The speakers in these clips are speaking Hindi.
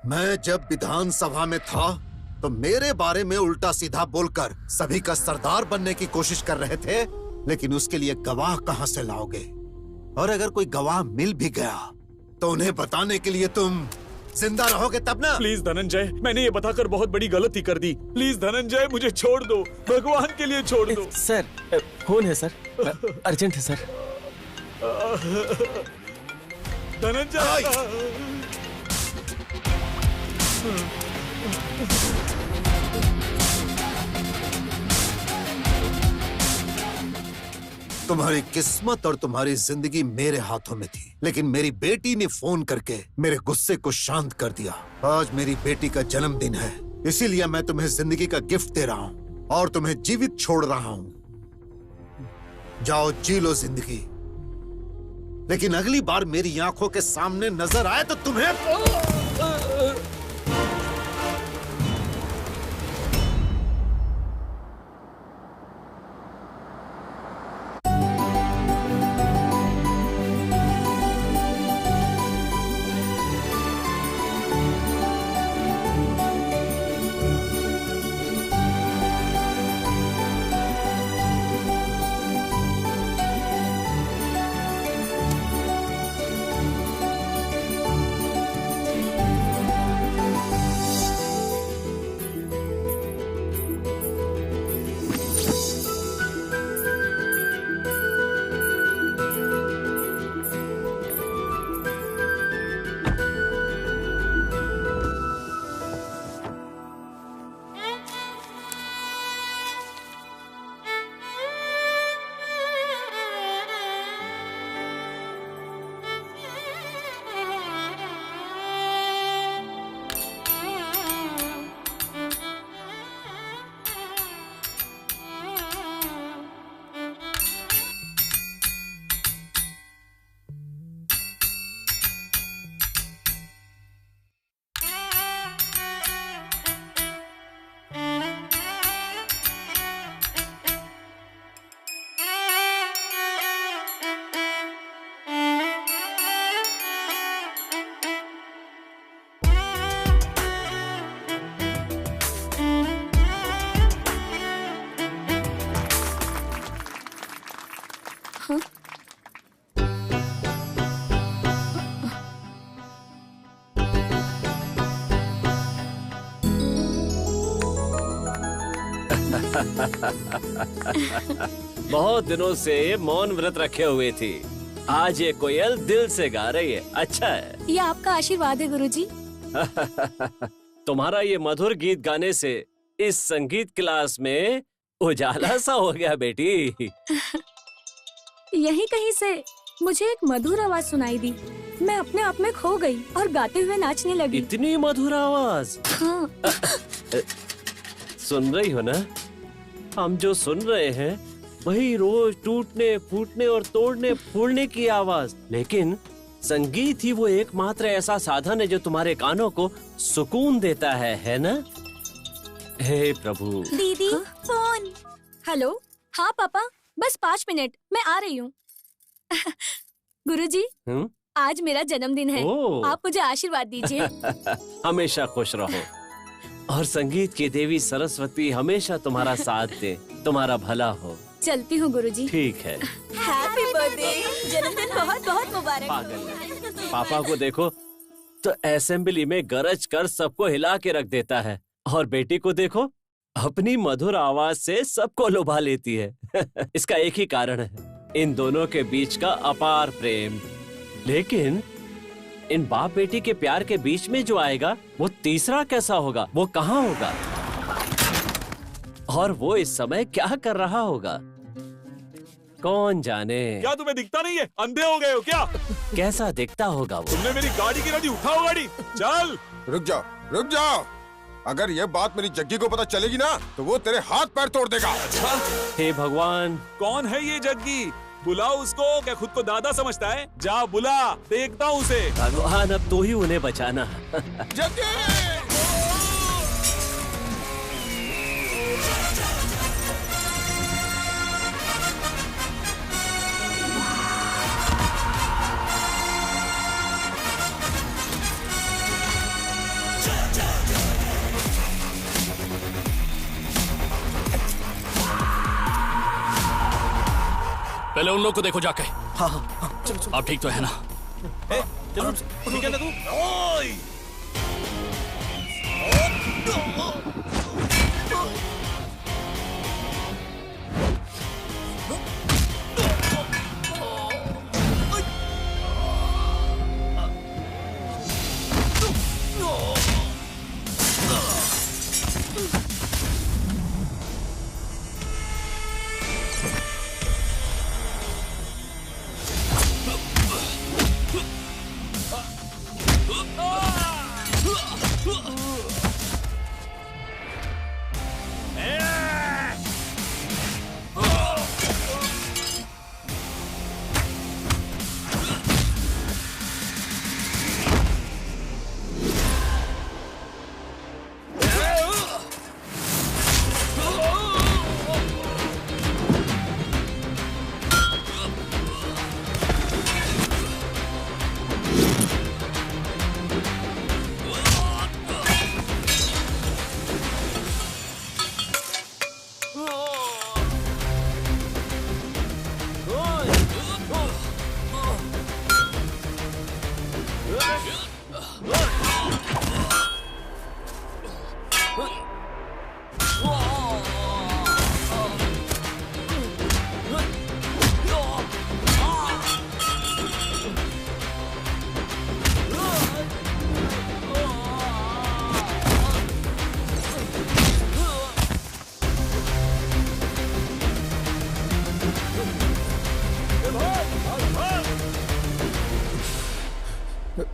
मैं जब विधानसभा में था तो मेरे बारे में उल्टा सीधा बोलकर सभी का सरदार बनने की कोशिश कर रहे थे, लेकिन उसके लिए गवाह कहां से लाओगे? और अगर कोई गवाह मिल भी गया तो उन्हें बताने के लिए तुम जिंदा रहोगे तब ना? प्लीज धनंजय, मैंने ये बताकर बहुत बड़ी गलती कर दी। प्लीज धनंजय, मुझे छोड़ दो, भगवान के लिए छोड़ दो। सर, फोन है सर, अर्जेंट है सर। धनंजय, तुम्हारी किस्मत और तुम्हारी जिंदगी मेरे हाथों में थी, लेकिन मेरी बेटी ने फोन करके मेरे गुस्से को शांत कर दिया। आज मेरी बेटी का जन्मदिन है, इसीलिए मैं तुम्हें जिंदगी का गिफ्ट दे रहा हूँ और तुम्हें जीवित छोड़ रहा हूँ। जाओ जी लो जिंदगी, लेकिन अगली बार मेरी आंखों के सामने नजर आए तो तुम्हें बहुत दिनों से मौन व्रत रखे हुए थी, आज ये कोयल दिल से गा रही है। अच्छा है, ये आपका आशीर्वाद है गुरुजी। तुम्हारा ये मधुर गीत गाने से इस संगीत क्लास में उजाला सा हो गया बेटी। यहीं कहीं से मुझे एक मधुर आवाज सुनाई दी, मैं अपने आप में खो गई और गाते हुए नाचने लगी। इतनी मधुर आवाज? हाँ। सुन रही हो ना? हम जो सुन रहे हैं वही रोज टूटने फूटने और तोड़ने फूलने की आवाज, लेकिन संगीत ही वो एकमात्र ऐसा साधन है जो तुम्हारे कानों को सुकून देता है ना? हे प्रभु। दीदी, फोन। हेलो। हाँ पापा, बस 5 मिनट, मैं आ रही हूँ। गुरुजी, आज मेरा जन्मदिन है, आप मुझे आशीर्वाद दीजिए। हमेशा खुश रहो और संगीत की देवी सरस्वती हमेशा तुम्हारा साथ दे, तुम्हारा भला हो। चलती हूँ गुरुजी। ठीक है। हैप्पी बर्थडे, जन्मदिन बहुत बहुत मुबारक। पागल, पापा को देखो तो असेंबली में गरज कर सबको हिला के रख देता है, और बेटी को देखो अपनी मधुर आवाज से सबको लुभा लेती है। इसका एक ही कारण है, इन दोनों के बीच का अपार प्रेम। लेकिन इन बाप बेटी के प्यार के बीच में जो आएगा वो तीसरा कैसा होगा, वो कहाँ होगा, और वो इस समय क्या कर रहा होगा, कौन जाने। क्या तुम्हें दिखता नहीं है? अंधे हो गए हो क्या? कैसा दिखता होगा वो? तुमने मेरी गाड़ी गिरा दी, उठाओ गाड़ी, चल। रुक जाओ, रुक जाओ। अगर ये बात मेरी जग्गी को पता चलेगी ना तो वो तेरे हाथ पैर तोड़ देगा। अच्छा? हे भगवान, कौन है ये जग्गी? बुलाओ उसको। क्या खुद को दादा समझता है? जा बुला, देखता हूँ उसे। भगवान, अब तू ही उन्हें बचाना। जग्गी! पहले उन लोग को देखो जाके। हाँ हाँ चलो चलो। आप ठीक तो है ना? चलो ठीक है ना तू?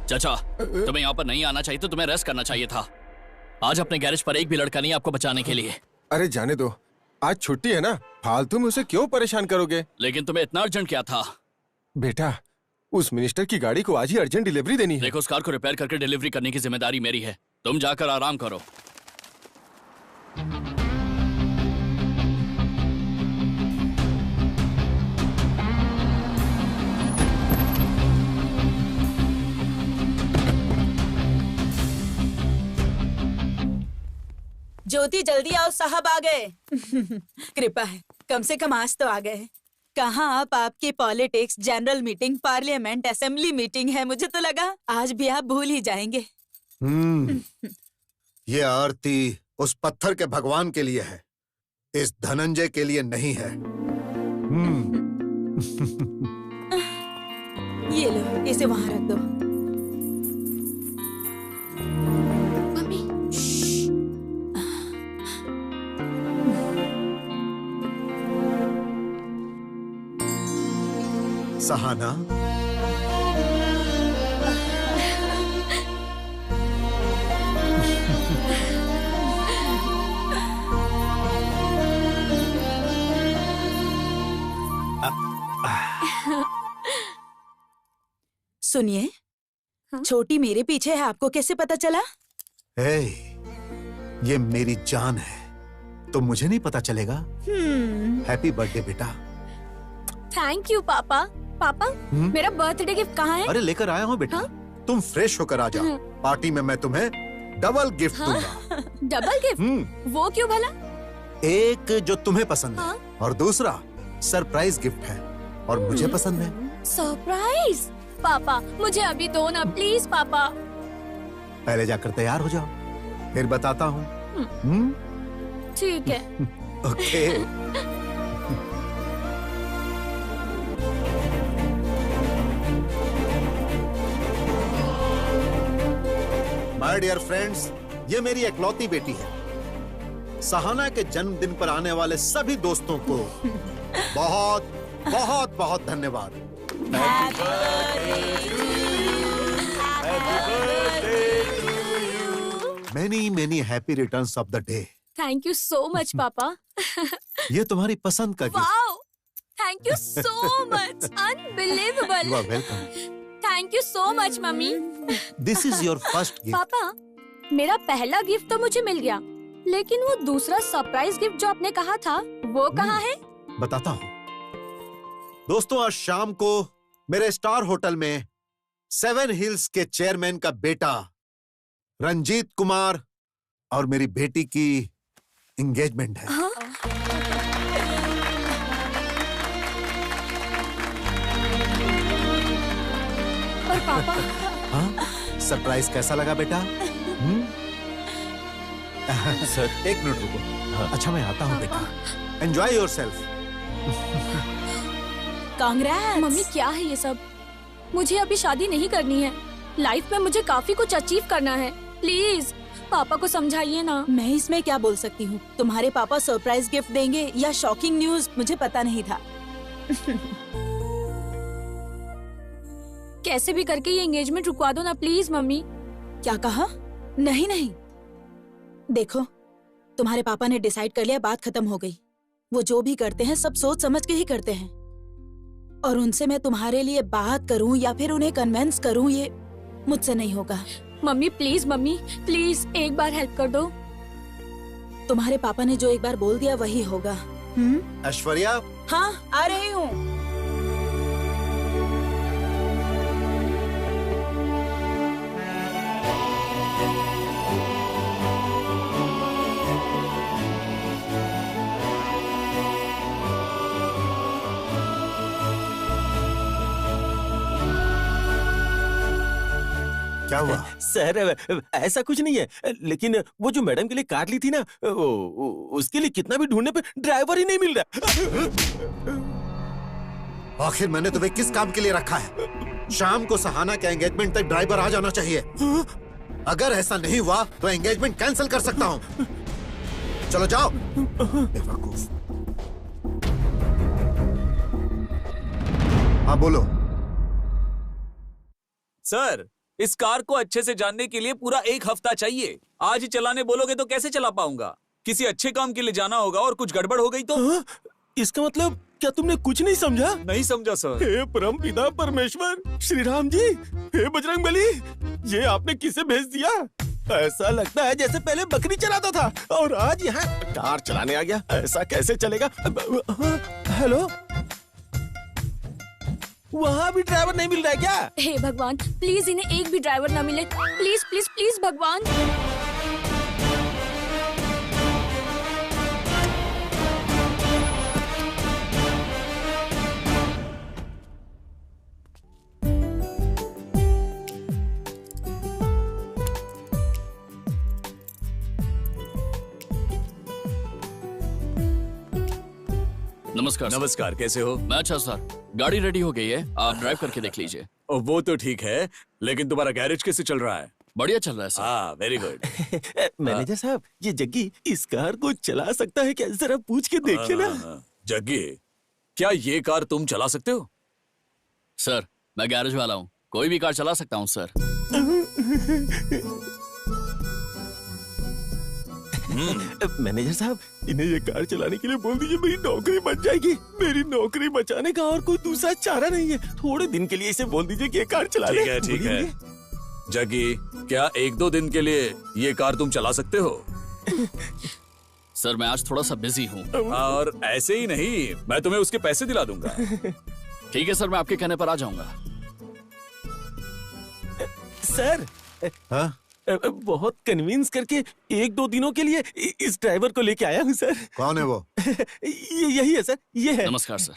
चाचा, तुम्हें यहाँ पर नहीं आना चाहिए तो तुम्हें रेस्ट करना चाहिए था। आज अपने गैरेज पर एक भी लड़का नहीं आपको बचाने के लिए। अरे जाने दो, आज छुट्टी है ना, फालतू में उसे क्यों परेशान करोगे? लेकिन तुम्हें इतना अर्जेंट क्या था? बेटा, उस मिनिस्टर की गाड़ी को आज ही अर्जेंट डिलीवरी देनी है। देखो, उस कार को रिपेयर करके डिलीवरी करने की जिम्मेदारी मेरी है। तुम जाकर आराम करो। ज्योति जल्दी आओ, साहब आ गए। कृपा है, कम से कम आज तो आ गए। कहाँ आप? आपकी politics, general meeting, parliament, assembly meeting है। मुझे तो लगा आज भी आप भूल ही जाएंगे। ये आरती उस पत्थर के भगवान के लिए है, इस धनंजय के लिए नहीं है। ये लो, इसे वहां रख दो। सहाना, सुनिए, हाँ? छोटी मेरे पीछे है, आपको कैसे पता चला? ये मेरी जान है, तो मुझे नहीं पता चलेगा? हैप्पी बर्थडे बेटा। थैंक यू पापा। पापा, मेरा बर्थडे गिफ्ट कहाँ है? अरे लेकर आया हूँ बेटा। हाँ? तुम फ्रेश होकर आ जाओ, पार्टी में मैं तुम्हें डबल गिफ्ट दूंगा। Double gift? वो क्यों भला? एक जो तुम्हें पसंद है, हाँ? और दूसरा सरप्राइज गिफ्ट है और मुझे पसंद है। सरप्राइज? पापा मुझे अभी दो ना प्लीज पापा। पहले जाकर तैयार हो जाओ, फिर बताता हूँ। ठीक है। ओके। माय डियर फ्रेंड्स, ये मेरी इकलौती बेटी है। सहाना के जन्मदिन पर आने वाले सभी दोस्तों को बहुत बहुत बहुत धन्यवाद। Many many happy returns of the day. Thank you so much पापा। ये तुम्हारी पसंद का gift. Wow, thank you so much, unbelievable. You are welcome. Thank you so much मम्मी। This is your first gift. पापा, मेरा पहला गिफ्ट तो मुझे मिल गया, लेकिन वो दूसरा सरप्राइज गिफ्ट जो आपने कहा था वो कहाँ है? बताता हूँ। दोस्तों, आज शाम को मेरे स्टार होटल में 7 हिल्स के चेयरमैन का बेटा रंजीत कुमार और मेरी बेटी की एंगेजमेंट है। हाँ? हाँ? सरप्राइज कैसा लगा बेटा? सर एक मिनट रुको। हाँ। अच्छा मैं आता हूँ बेटा। Enjoy yourself. कांग्रेस। मम्मी क्या है ये सब? मुझे अभी शादी नहीं करनी है। लाइफ में मुझे काफी कुछ अचीव करना है। प्लीज पापा को समझाइए ना। मैं इसमें क्या बोल सकती हूँ? तुम्हारे पापा सरप्राइज गिफ्ट देंगे या शॉकिंग न्यूज, मुझे पता नहीं था। कैसे भी करके ये एंगेजमेंट रुकवा दो ना प्लीज मम्मी। क्या कहा? नहीं नहीं, देखो तुम्हारे पापा ने डिसाइड कर लिया, बात खत्म हो गई। वो जो भी करते हैं सब सोच समझ के ही करते हैं, और उनसे मैं तुम्हारे लिए बात करूं या फिर उन्हें कन्विंस करूं, ये मुझसे नहीं होगा। मम्मी प्लीज एक बार हेल्प कर दो। तुम्हारे पापा ने जो एक बार बोल दिया वही होगा। ऐश्वर्या। हाँ आ रही हूँ। क्या हुआ? सर ऐसा कुछ नहीं है, लेकिन वो जो मैडम के लिए कार ली थी ना, उसके लिए कितना भी ढूंढने पे ड्राइवर ही नहीं मिल रहा। आखिर मैंने तुम्हें किस काम के लिए रखा है? शाम को सहाना के एंगेजमेंट तक ड्राइवर आ जाना चाहिए। अगर ऐसा नहीं हुआ तो एंगेजमेंट कैंसिल कर सकता हूँ। चलो जाओ। बेवकूफ। हाँ बोलो। सर इस कार को अच्छे से जानने के लिए पूरा 1 हफ्ता चाहिए। आज ही चलाने बोलोगे तो कैसे चला पाऊंगा? किसी अच्छे काम के लिए जाना होगा और कुछ गड़बड़ हो गई तो? इसका मतलब क्या तुमने कुछ नहीं समझा? नहीं समझा सर। हे परम पिता परमेश्वर, श्री राम जी, हे बजरंगबली, ये आपने किसे भेज दिया? ऐसा लगता है जैसे पहले बकरी चलाता था और आज यहाँ कार चलाने आ गया। ऐसा कैसे चलेगा? हेलो, वहाँ भी ड्राइवर नहीं मिल रहा है क्या? हे भगवान, प्लीज इन्हें एक भी ड्राइवर ना मिले। प्लीज प्लीज प्लीज भगवान। नमस्कार। नमस्कार, कैसे हो? मैं अच्छा सर, गाड़ी रेडी हो गई है, आप ड्राइव करके देख लीजिए। वो तो ठीक है, लेकिन तुम्हारा गैरेज कैसे चल रहा है? बढ़िया चल रहा है सर। हाँ, वेरी गुड। मैनेजर साहब, ये जग्गी इस कार को चला सकता है क्या? जरा पूछ के देखिए ना। जग्गी, क्या ये कार तुम चला सकते हो? सर मैं गैरेज वाला हूँ, कोई भी कार चला सकता हूँ सर। मैनेजर साहब, इन्हें ये कार चलाने के लिए बोल दीजिए, मेरी नौकरी बच जाएगी। मेरी नौकरी बचाने का और कोई दूसरा चारा नहीं है। थोड़े दिन के लिए इसे बोल दीजिए कि ये कार चला ले। ठीक है। जग्गी, क्या 1-2 दिन के लिए ये कार तुम चला सकते हो? सर मैं आज थोड़ा सा बिजी हूँ। और ऐसे ही नहीं, मैं तुम्हें उसके पैसे दिला दूंगा। ठीक है सर, मैं आपके कहने पर आ जाऊंगा। सर, हाँ? बहुत कन्विंस करके 1-2 दिनों के लिए इस ड्राइवर को लेके आया हूँ सर। कौन है वो? यही है सर, ये है। नमस्कार सर।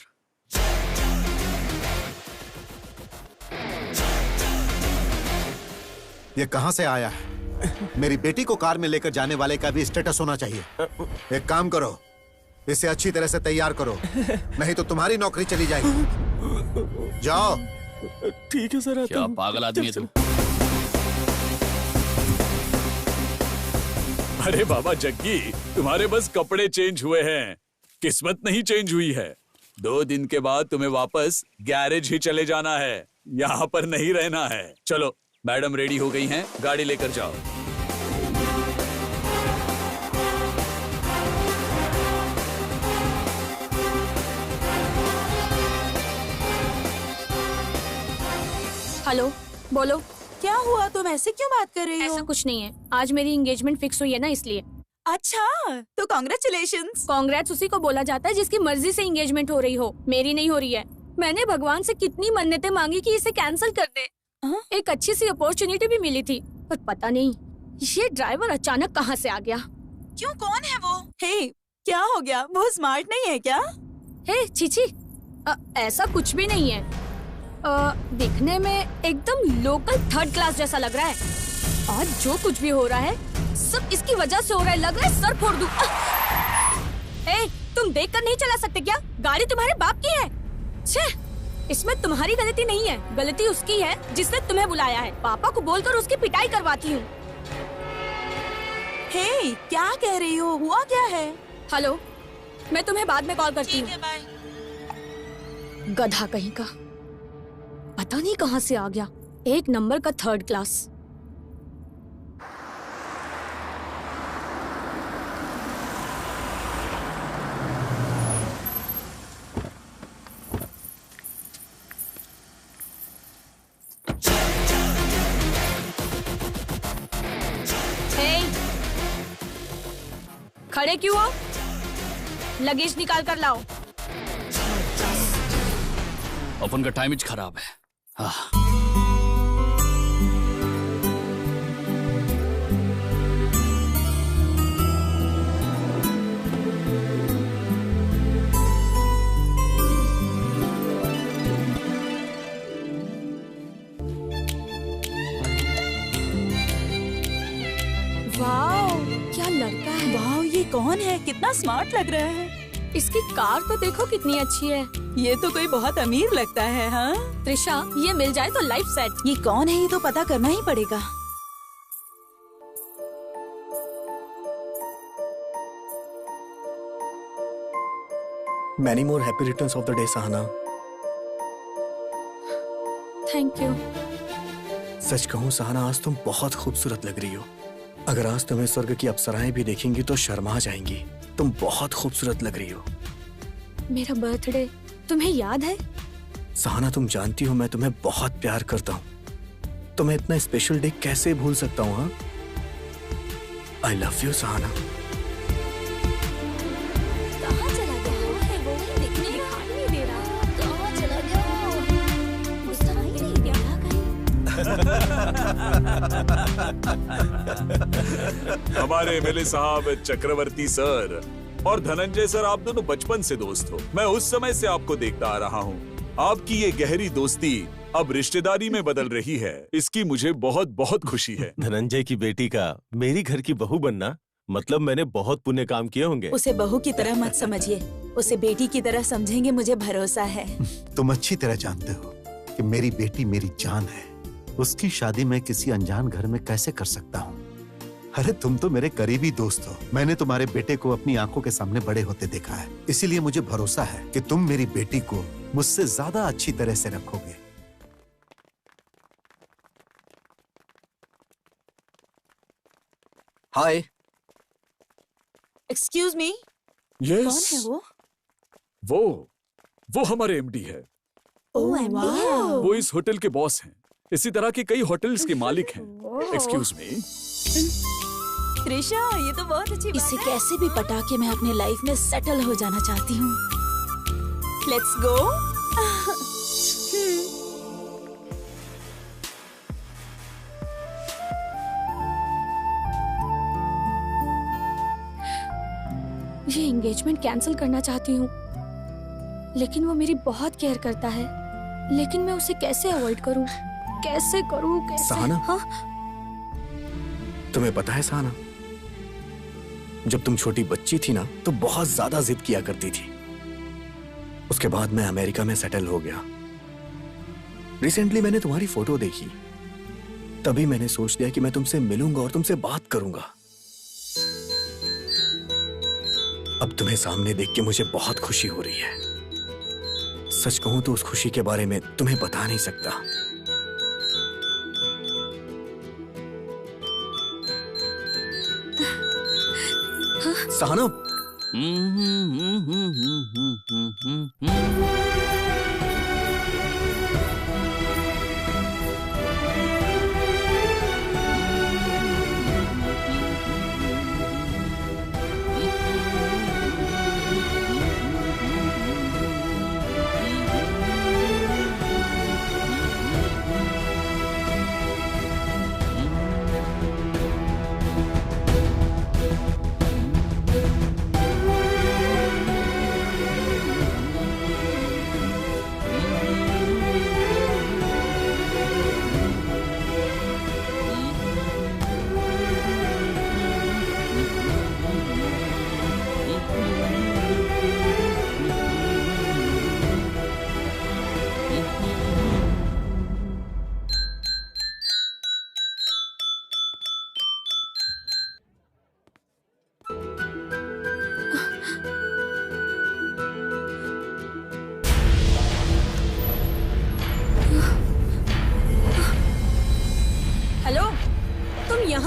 ये कहाँ से आया है? मेरी बेटी को कार में लेकर जाने वाले का भी स्टेटस होना चाहिए। एक काम करो, इसे अच्छी तरह से तैयार करो, नहीं तो तुम्हारी नौकरी चली जाएगी। जाओ। ठीक है सर। क्या पागल आदमी है तू? अरे बाबा जग्गी, तुम्हारे बस कपड़े चेंज हुए हैं, किस्मत नहीं चेंज हुई है। 2 दिन के बाद तुम्हें वापस गैरेज ही चले जाना है, यहाँ पर नहीं रहना है। चलो, मैडम रेडी हो गई हैं, गाड़ी लेकर जाओ। हेलो, बोलो। क्या हुआ? तुम ऐसे क्यों बात कर रही हो? ऐसा कुछ नहीं है, आज मेरी एंगेजमेंट फिक्स हुई है ना, इसलिए। अच्छा, तो कॉन्ग्रेचुलेशंस। कांग्रेट्स उसी को बोला जाता है जिसकी मर्जी से एंगेजमेंट हो रही हो। मेरी नहीं हो रही है। मैंने भगवान से कितनी मन्नतें मांगी कि इसे कैंसिल कर दे। एक अच्छी सी अपॉर्चुनिटी भी मिली थी, पर पता नहीं ये ड्राइवर अचानक कहाँ से आ गया। क्यों, कौन है वो? हे, क्या हो गया? वो स्मार्ट नहीं है क्या? हे चीची, ऐसा कुछ भी नहीं है। दिखने में एकदम लोकल थर्ड क्लास जैसा लग रहा है और जो कुछ भी हो रहा है सब इसकी वजह से हो रहा है। लग रहा है सर फोड़ दूं। ए, तुम देखकर नहीं चला सकते क्या? गाड़ी तुम्हारे बाप की है। छे, इसमें तुम्हारी गलती नहीं है, गलती उसकी है जिसने तुम्हें बुलाया है। पापा को बोलकर उसकी पिटाई करवाती हूँ। हे, क्या कह रही हो? हुआ क्या है? हेलो, मैं तुम्हें बाद में कॉल करती हूँ। गधा कहीं का, पता नहीं कहाँ से आ गया। एक नंबर का थर्ड क्लास। खड़े क्यों हो? लगेज निकाल कर लाओ। अपन का टाइम इज खराब है। हाँ। वाओ, क्या लड़का है। वाओ, ये कौन है? कितना स्मार्ट लग रहा है। इसकी कार तो देखो कितनी अच्छी है। ये तो कोई बहुत अमीर लगता है। हाँ त्रिशा, ये मिल जाए तो लाइफ सेट। ये कौन है? ये तो पता करना ही पड़ेगा। Many more happy returns of the day, Sahna. Thank you. सच कहूँ सहना, आज तुम बहुत खूबसूरत लग रही हो। अगर आज तुम्हें स्वर्ग की अप्सराएं भी देखेंगी तो शर्मा जाएंगी। तुम बहुत खूबसूरत लग रही हो। मेरा बर्थडे तुम्हें याद है? सहना, तुम जानती हो मैं तुम्हें बहुत प्यार करता हूँ। तुम्हें इतना स्पेशल डे कैसे भूल सकता हूँ? हाँ, आई लव यू सहना। कहाँ चला गया है वो? दिखने दिखाई नहीं दे रहा। कहाँ चला गया? उस तरह ही नहीं गया कहीं। हमारे एमएलए साहब, चक्रवर्ती सर और धनंजय सर, आप दोनों बचपन से दोस्त हो। मैं उस समय से आपको देखता आ रहा हूँ। आपकी ये गहरी दोस्ती अब रिश्तेदारी में बदल रही है, इसकी मुझे बहुत बहुत खुशी है। धनंजय की बेटी का मेरी घर की बहू बनना मतलब मैंने बहुत पुण्य काम किए होंगे। उसे बहू की तरह मत समझिए, उसे बेटी की तरह समझेंगे, मुझे भरोसा है। तुम अच्छी तरह जानते हो कि मेरी बेटी मेरी जान है। उसकी शादी मैं किसी अनजान घर में कैसे कर सकता हूँ? अरे तुम तो मेरे करीबी दोस्त हो। मैंने तुम्हारे बेटे को अपनी आंखों के सामने बड़े होते देखा है, इसीलिए मुझे भरोसा है कि तुम मेरी बेटी को मुझसे ज्यादा अच्छी तरह से रखोगे। हाय। एक्सक्यूज मी, यस, कौन है वो? वो हमारे एमडी है। ओह, एमडी है। वो इस होटल के बॉस हैं। इसी तरह के कई होटल्स के मालिक हैं। Excuse me. त्रिशा, ये तो बहुत अच्छी बात है। इसे कैसे भी पटा के मैं अपने लाइफ में सेटल हो जाना चाहती हूँ। Let's go. ये एंगेजमेंट कैंसिल करना चाहती हूँ, लेकिन वो मेरी बहुत केयर करता है। लेकिन मैं उसे कैसे अवॉइड करूँ? कैसे करूँ? कैसे? सहना, हाँ? तुम्हें पता है सहना, जब तुम छोटी बच्ची थी ना तो बहुत ज्यादा जिद किया करती थी। उसके बाद मैं अमेरिका में सेटल हो गया। रिसेंटली मैंने तुम्हारी फोटो देखी, तभी मैंने सोच लिया कि मैं तुमसे मिलूंगा और तुमसे बात करूंगा। अब तुम्हें सामने देख के मुझे बहुत खुशी हो रही है। सच कहूं तो उस खुशी के बारे में तुम्हें बता नहीं सकता। सहना,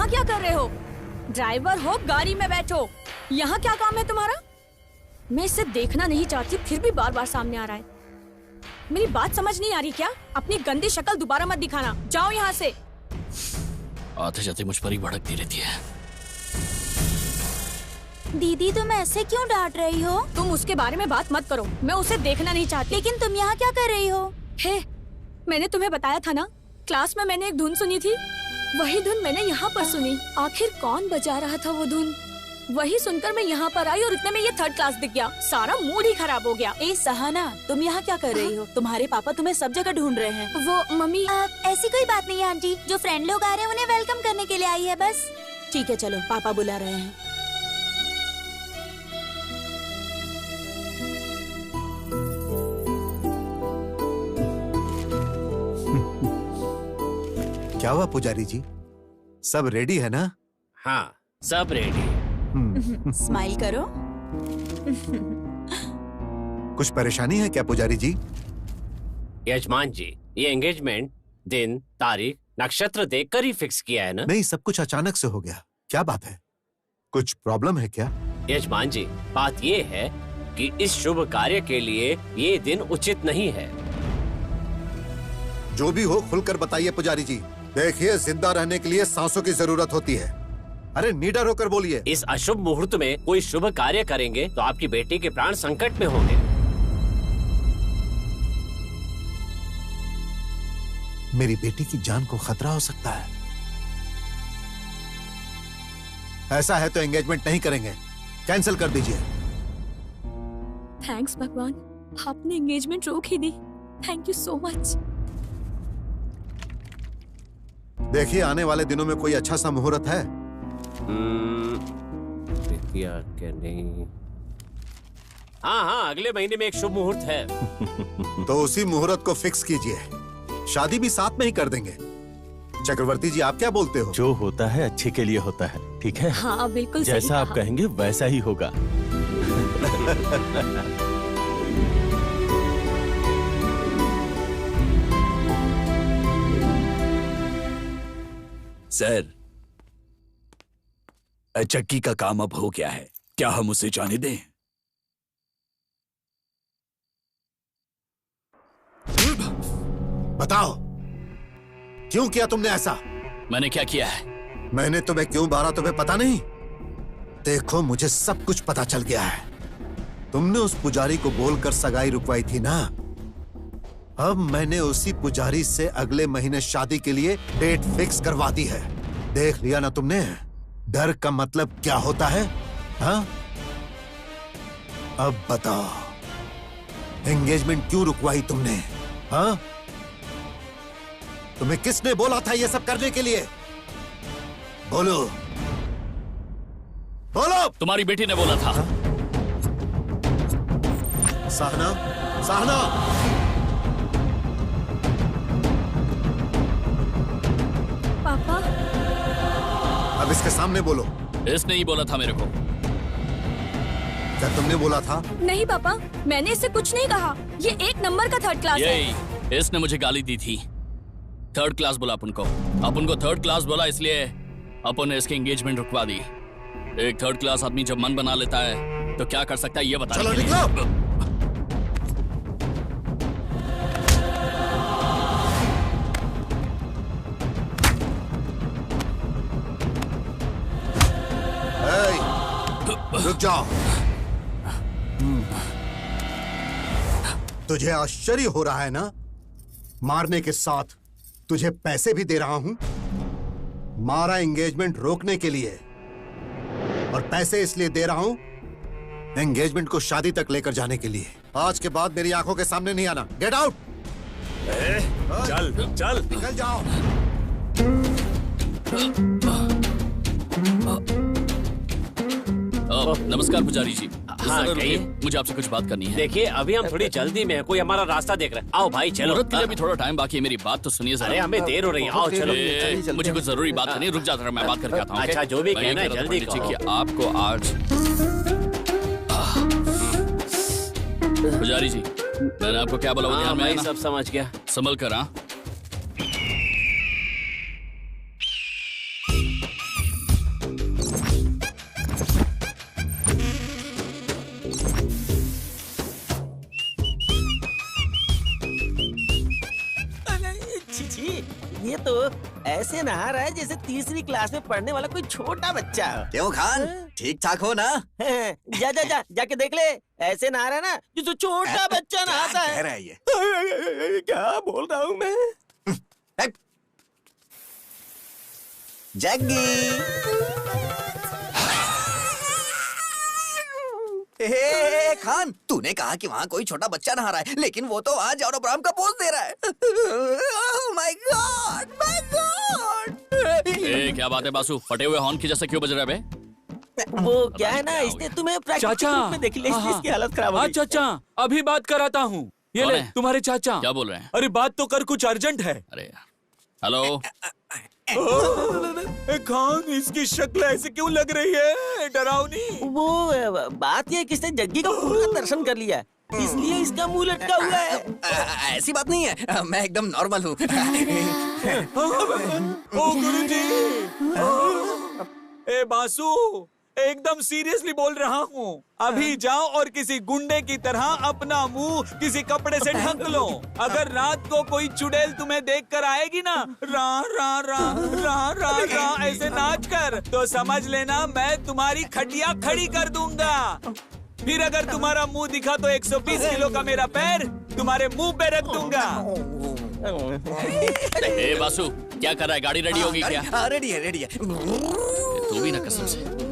यहाँ क्या कर रहे हो? ड्राइवर हो, गाड़ी में बैठो। यहाँ क्या काम है तुम्हारा? मैं इसे देखना नहीं चाहती, फिर भी बार बार सामने आ रहा है। मेरी बात समझ नहीं आ रही क्या? अपनी गंदी शक्ल दोबारा मत दिखाना, जाओ यहाँ से। आते जाते मुझ पर ही भड़कती रहती है। दीदी तुम ऐसे क्यों डांट रही हो? तुम उसके बारे में बात मत करो, मैं उसे देखना नहीं चाहती। लेकिन तुम यहाँ क्या कर रही हो? हे, मैंने तुम्हें बताया था ना, क्लास में मैंने एक धुन सुनी थी, वही धुन मैंने यहाँ पर सुनी। आखिर कौन बजा रहा था वो धुन? वही सुनकर मैं यहाँ पर आई और इतने में ये थर्ड क्लास दिख गया। सारा मूड ही खराब हो गया। ए सहाना, तुम यहाँ क्या कर रही हो? तुम्हारे पापा तुम्हें सब जगह ढूंढ रहे हैं। वो मम्मी, ऐसी कोई बात नहीं है आंटी, जो फ्रेंड लोग आ रहे हैं उन्हें वेलकम करने के लिए आई है बस। ठीक है चलो, पापा बुला रहे हैं। क्या हुआ पुजारी जी, सब रेडी है ना? हाँ, सब रेडी। स्माइल करो। कुछ परेशानी है क्या पुजारी जी? यजमान जी, ये एंगेजमेंट दिन, तारीख, नक्षत्र देखकर ही फिक्स किया है ना? नहीं, सब कुछ अचानक से हो गया। क्या बात है, कुछ प्रॉब्लम है क्या? यजमान जी, बात ये है कि इस शुभ कार्य के लिए ये दिन उचित नहीं है। जो भी हो खुलकर बताइए पुजारी जी। देखिए, जिंदा रहने के लिए सांसों की जरूरत होती है। अरे निडर होकर बोलिए। इस अशुभ मुहूर्त में कोई शुभ कार्य करेंगे तो आपकी बेटी के प्राण संकट में होंगे। मेरी बेटी की जान को खतरा हो सकता है। ऐसा है तो एंगेजमेंट नहीं करेंगे, कैंसिल कर दीजिए। थैंक्स भगवान, आपने एंगेजमेंट रोक ही दी। Thank you so much. देखिए, आने वाले दिनों में कोई अच्छा सा मुहूर्त है? क्या नहीं। हाँ, अगले महीने में एक शुभ मुहूर्त है। तो उसी मुहूर्त को फिक्स कीजिए, शादी भी साथ में ही कर देंगे। चक्रवर्ती जी, आप क्या बोलते हो? जो होता है अच्छे के लिए होता है, ठीक है? हाँ बिल्कुल सही जैसा आप कहा। कहेंगे वैसा ही होगा। सर, चक्की का काम अब हो गया है, क्या हम उसे जाने दें? बताओ, क्यों किया तुमने ऐसा? मैंने क्या किया है? मैंने तुम्हें क्यों मारा तुम्हें पता नहीं? देखो, मुझे सब कुछ पता चल गया है। तुमने उस पुजारी को बोलकर सगाई रुकवाई थी ना? अब मैंने उसी पुजारी से अगले महीने शादी के लिए डेट फिक्स करवा दी है। देख लिया ना तुमने? डर का मतलब क्या होता है? हाँ? अब बताओ, एंगेजमेंट क्यों रुकवाई तुमने? हाँ? तुम्हें किसने बोला था ये सब करने के लिए? बोलो, बोलो। तुम्हारी बेटी ने बोला था। सहना, सहना, पापा, अब इसके सामने बोलो। इसने ही बोला था मेरे को। क्या तुमने बोला था? नहीं पापा, मैंने इससे कुछ नहीं कहा। ये एक नंबर का थर्ड क्लास है। यही, इसने मुझे गाली दी थी। थर्ड क्लास बोला अपन को थर्ड क्लास बोला, इसलिए अपन ने इसकी एंगेजमेंट रुकवा दी। एक थर्ड क्लास आदमी जब मन बना लेता है तो क्या कर सकता है ये बता। चलो निकलो। रुक जाओ। तुझे आश्चर्य हो रहा है ना? मारने के साथ तुझे पैसे भी दे रहा हूं। मारा एंगेजमेंट रोकने के लिए, और पैसे इसलिए दे रहा हूं एंगेजमेंट को शादी तक लेकर जाने के लिए। आज के बाद मेरी आंखों के सामने नहीं आना। Get out. चल चल, निकल जाओ। नमस्कार पुजारी जी। हाँ, कहिए। मुझे आपसे कुछ बात करनी है। देखिए, अभी हम थोड़ी जल्दी में है, कोई हमारा रास्ता देख रहा है। आओ भाई चलो। मुहूर्त के लिए भी थोड़ा टाइम बाकी है, मेरी बात तो सुनिए जरा। अरे हमें देर हो रही है, आओ चलो। मुझे कुछ जरूरी बात करनी है, रुक जाता मैं बात करके आता हूँ। अच्छा, जो भी कहना है जल्दी कहो। आपको आज पुजारी जी, मैंने आपको क्या बोला वो ध्यान में आया ना? सब समझ गया। संभल कर। हाँ, ये तो ऐसे नहा रहा है जैसे तीसरी क्लास में पढ़ने वाला कोई छोटा बच्चा। क्यों खान, ठीक ठाक हो ना? जाके देख ले, ऐसे नहा रहा है ना जैसे छोटा बच्चा नहाता है। कह रहा है ये? क्या बोल रहा हूँ मैं? जग्गी, खान, तूने कहा कि वहाँ कोई छोटा बच्चा नहा रहा है, लेकिन वो तो वहाँ जॉन अब्राहम का पोज दे रहा है। My God, my God! क्या बात है बासु, फटे हुए हॉर्न की जैसे क्यों बज रहा है बे? वो क्या है ना, इसने तुम्हें प्रैक्टिकल रूप में देख लिया, इसकी हालत खराब हो गई। चाचा, अभी बात कराता हूँ। ये ले तुम्हारे चाचा। क्या बोल रहे हैं? अरे बात तो कर, कुछ अर्जेंट है। अरे हेलो। खान, इसकी शक्ल ऐसे क्यों लग रही है, डरावनी? वो बात ये किसने जग्गी का पूरा दर्शन कर लिया है, इसलिए इसका मुंह लटका हुआ है। ऐसी बात नहीं है, मैं एकदम नॉर्मल हूँ। ओ गुरुजी, ए बासु, एकदम सीरियसली बोल रहा हूँ। अभी जाओ और किसी गुंडे की तरह अपना मुंह किसी कपड़े से ढक लो। अगर रात को कोई चुड़ैल तुम्हें देख कर आएगी ना, रा रा रा रा रा रा ऐसे नाच कर, तो समझ लेना मैं तुम्हारी खटिया खड़ी कर दूंगा। फिर अगर तुम्हारा मुंह दिखा तो 120 किलो का मेरा पैर तुम्हारे मुंह पे रख दूंगा। ए बासु, क्या कर रहा है? गाड़ी रेडी होगी क्या? रेडी है, रेडी है। तू भी ना कसम से।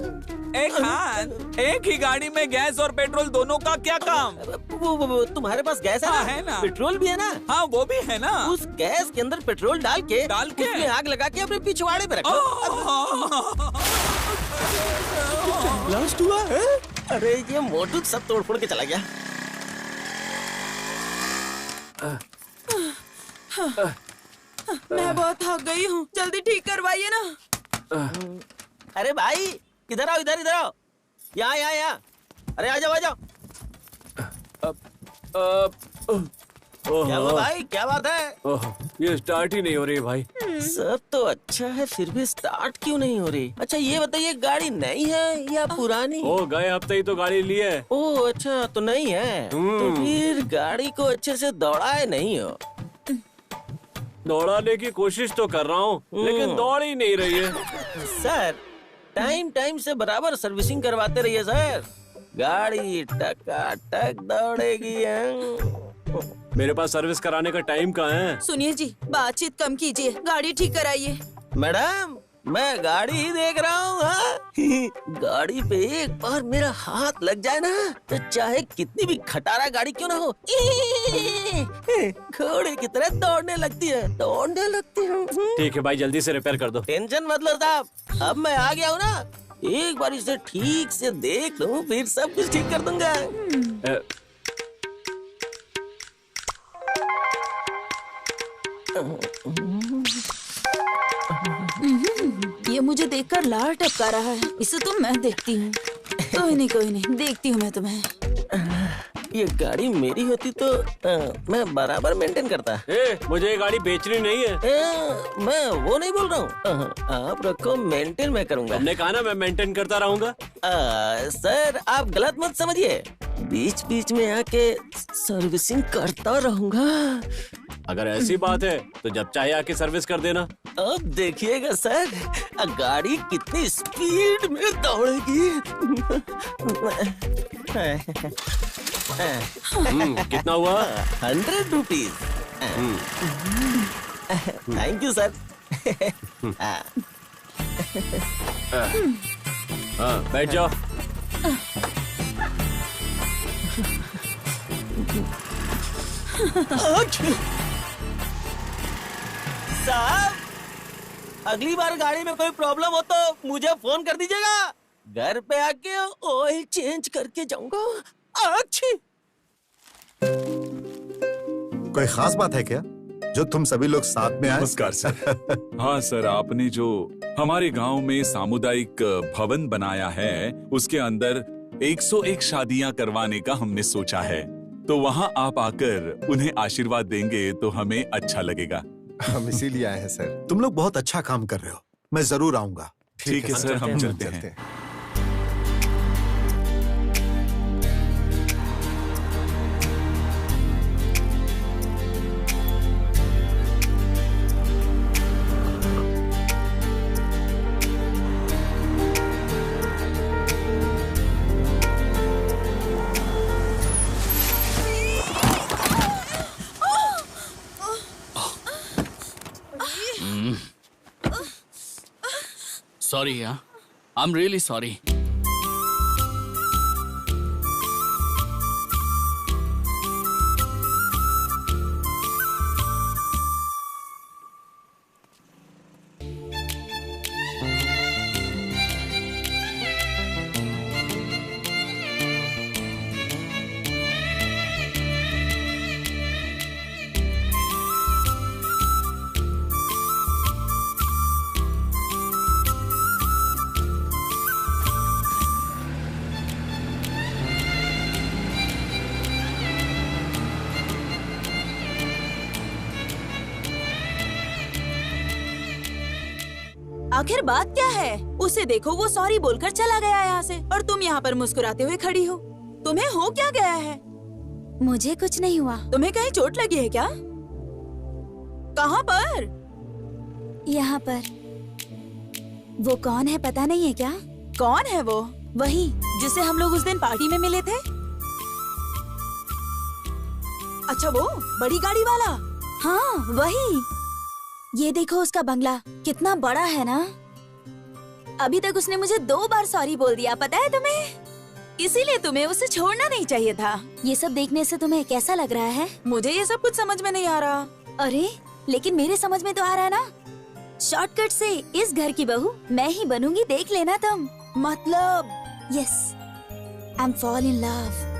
एक खान, एक ही गाड़ी में गैस और पेट्रोल दोनों का क्या काम? वो तुम्हारे पास गैस है ना? है ना। पेट्रोल भी है ना? हाँ, वो भी है ना। उस गैस के अंदर पेट्रोल डाल के उसमें आग लगा के अपने पिछवाड़े पे रखो। ब्लास्ट हुआ है? अरे ये मोटू सब तोड़ फोड़ के चला गया। मैं बहुत थक गई हूँ, जल्दी ठीक करवाइए ना। अरे भाई, इधर आओ, इधर इधर आओ, यहाँ यहाँ यहाँ। अरे आ जाओ, आ जाओ। क्या हुआ भाई, क्या बात है? ये स्टार्ट ही नहीं हो रही भाई। सब तो अच्छा है, फिर भी स्टार्ट क्यों नहीं हो रही? अच्छा ये बताइए, गाड़ी नई है या पुरानी? गए हफ्ते ही तो गाड़ी ली है। ओह अच्छा, तो नहीं है। तो फिर गाड़ी को अच्छे से दौड़ाए नहीं हो? दौड़ाने की कोशिश तो कर रहा हूँ, लेकिन दौड़ ही नहीं रही है। सर, टाइम टाइम से बराबर सर्विसिंग करवाते रहिए सर, गाड़ी टकाटक दौड़ेगी। मेरे पास सर्विस कराने का टाइम कहाँ है? सुनिए जी, बातचीत कम कीजिए, गाड़ी ठीक कराइए। मैडम, मैं गाड़ी ही देख रहा हूँ। गाड़ी पे एक बार मेरा हाथ लग जाए ना, तो चाहे कितनी भी खटारा गाड़ी क्यों ना हो, घोड़े की तरह दौड़ने लगती है, दौड़ने लगती हूँ। ठीक है भाई, जल्दी से रिपेयर कर दो। टेंशन मत लो साहब, अब मैं आ गया हूँ ना, एक बार इसे ठीक से देख लूँ, फिर सब कुछ ठीक कर दूंगा। ये मुझे देखकर लार टपका रहा है, इसे तो मैं देखती हूँ। कोई नहीं, देखती हूँ मैं तुम्हें। ये गाड़ी मेरी होती तो मैं बराबर मेंटेन करता। मुझे ये गाड़ी बेचनी नहीं है। मैं वो नहीं बोल रहा हूँ, आप रखो, मेंटेन मैं करूँगा। हमने कहा ना मैं मेंटेन करता रहूँगा। सर आप गलत मत समझिए, बीच बीच में आके सर्विसिंग करता रहूँगा। अगर ऐसी बात है तो जब चाहे आके सर्विस कर देना। अब देखिएगा सर, गाड़ी कितनी स्पीड में दौड़ेगी। कितना हुआ? 100 रुपीज। Thank you sir. बैठ जाओ। साहब, अगली बार गाड़ी में कोई प्रॉब्लम हो तो मुझे फोन कर दीजिएगा, घर पे आके ऑयल चेंज करके जाऊंगा। अच्छी। कोई खास बात है क्या जो तुम सभी लोग साथ में आए? नमस्कार सर। हाँ सर, आपने जो हमारे गांव में सामुदायिक भवन बनाया है, उसके अंदर 101 शादियां करवाने का हमने सोचा है, तो वहाँ आप आकर उन्हें आशीर्वाद देंगे तो हमें अच्छा लगेगा। हम इसीलिए आए हैं सर। तुम लोग बहुत अच्छा काम कर रहे हो, मैं जरूर आऊंगा। ठीक है सर, हम चलते हैं। सॉरी यार, आई एम रियली सॉरी। आखिर बात क्या है? उसे देखो, वो सॉरी बोलकर चला गया यहाँ से और तुम यहाँ पर मुस्कुराते हुए खड़ी हो। तुम्हें हो क्या गया है? मुझे कुछ नहीं हुआ। तुम्हें कहीं चोट लगी है क्या? कहाँ पर? यहाँ पर। वो कौन है पता नहीं है क्या? कौन है वो? वही जिसे हम लोग उस दिन पार्टी में मिले थे। अच्छा वो बड़ी गाड़ी वाला? हाँ वही। ये देखो उसका बंगला कितना बड़ा है ना। अभी तक उसने मुझे 2 बार सॉरी बोल दिया, पता है तुम्हें? इसीलिए तुम्हें उसे छोड़ना नहीं चाहिए था। ये सब देखने से तुम्हें कैसा लग रहा है? मुझे ये सब कुछ समझ में नहीं आ रहा। अरे लेकिन मेरे समझ में तो आ रहा है ना। शॉर्टकट से इस घर की बहू मैं ही बनूंगी, देख लेना तुम। मतलब? Yes, I am fall in love.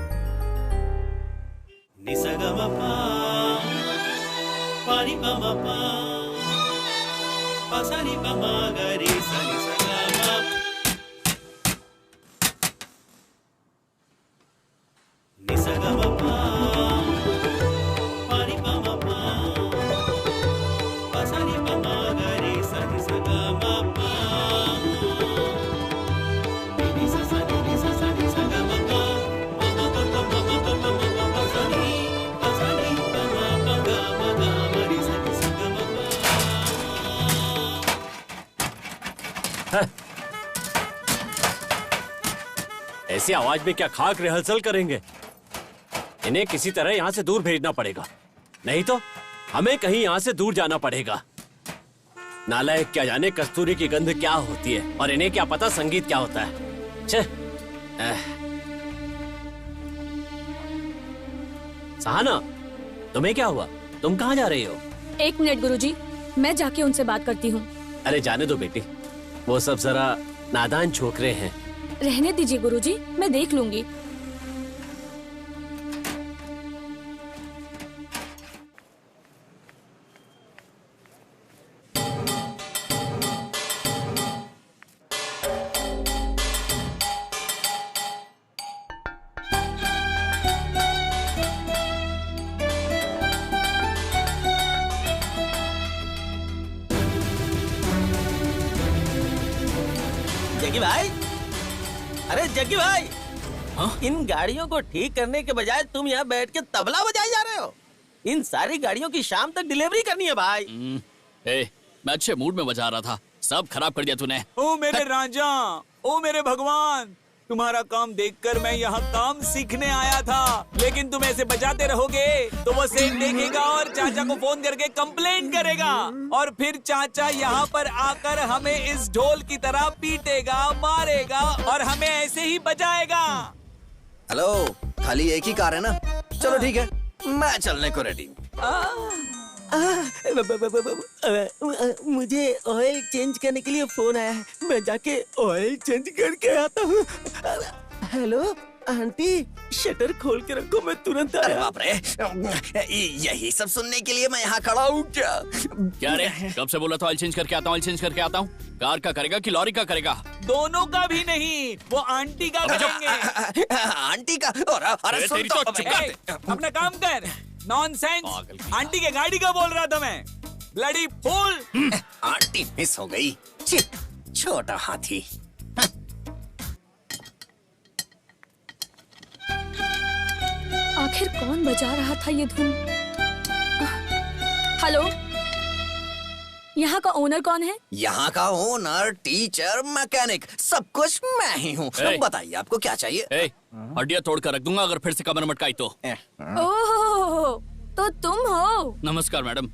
ऐसी आवाज में क्या खाक रिहर्सल करेंगे? इन्हें किसी तरह यहाँ से दूर भेजना पड़ेगा, नहीं तो हमें कहीं यहाँ से दूर जाना पड़ेगा। नालायक, क्या जाने कस्तूरी की गंध क्या होती है और इन्हें क्या पता संगीत क्या होता है। छे। सहाना, तुम्हें क्या हुआ? तुम कहाँ जा रही हो? 1 मिनट गुरुजी, मैं जाके उनसे बात करती हूँ। अरे जाने दो बेटी, वो सब जरा नादान छोकरे हैं। रहने दीजिए गुरुजी, मैं देख लूंगी। जग्गी भाई, अरे जग्गी भाई, हाँ? इन गाड़ियों को ठीक करने के बजाय तुम यहाँ बैठ के तबला बजाए जा रहे हो। इन सारी गाड़ियों की शाम तक डिलीवरी करनी है भाई। मैं अच्छे मूड में बजा रहा था, सब खराब कर दिया तूने। ओ मेरे राजा, ओ मेरे भगवान, तुम्हारा काम देखकर मैं यहाँ काम सीखने आया था, लेकिन तुम ऐसे बजाते रहोगे तो वो सेठ देखेगा और चाचा को फोन करके कंप्लेंट करेगा और फिर चाचा यहाँ पर आकर हमें इस ढोल की तरह पीटेगा, मारेगा और हमें ऐसे ही बजाएगा। हेलो, खाली एक ही कार है ना? चलो ठीक है, मैं चलने को रेडी हूँ। मुझे ऑयल चेंज करने के लिए फोन आया है, मैं जाके ऑयल चेंज करके आता हूँ। हेलो आंटी, शटर खोल के रखो, मैं तुरंत अरे आया। बाप रे, यही सब सुनने के लिए मैं यहाँ खड़ा हूँ क्या? क्या रे, कब से बोला था ऑयल चेंज करके आता हूँ, ऑयल चेंज करके आता हूँ। कार का करेगा कि लॉरी का करेगा? दोनों का भी नहीं, वो आंटी का करेंगे। आंटी का? और अरे सुन तेरी तो, तो चुप कर। अपना काम कर। नॉनसेंस, आंटी के गाड़ी का बोल रहा था मैं। Bloody fool. आंटी मिस हो गई, छोटा हाथी। आखिर कौन बजा रहा था ये धुन? हेलो, यहाँ का ओनर कौन है? यहाँ का ओनर, टीचर, मैकेनिक, सब कुछ मैं ही हूँ। ए, बताइए आपको क्या चाहिए? हड्डियाँ तोड़ कर रख दूंगा अगर फिर से कमर मटकाई तो। ओह, तो तुम हो? नमस्कार मैडम।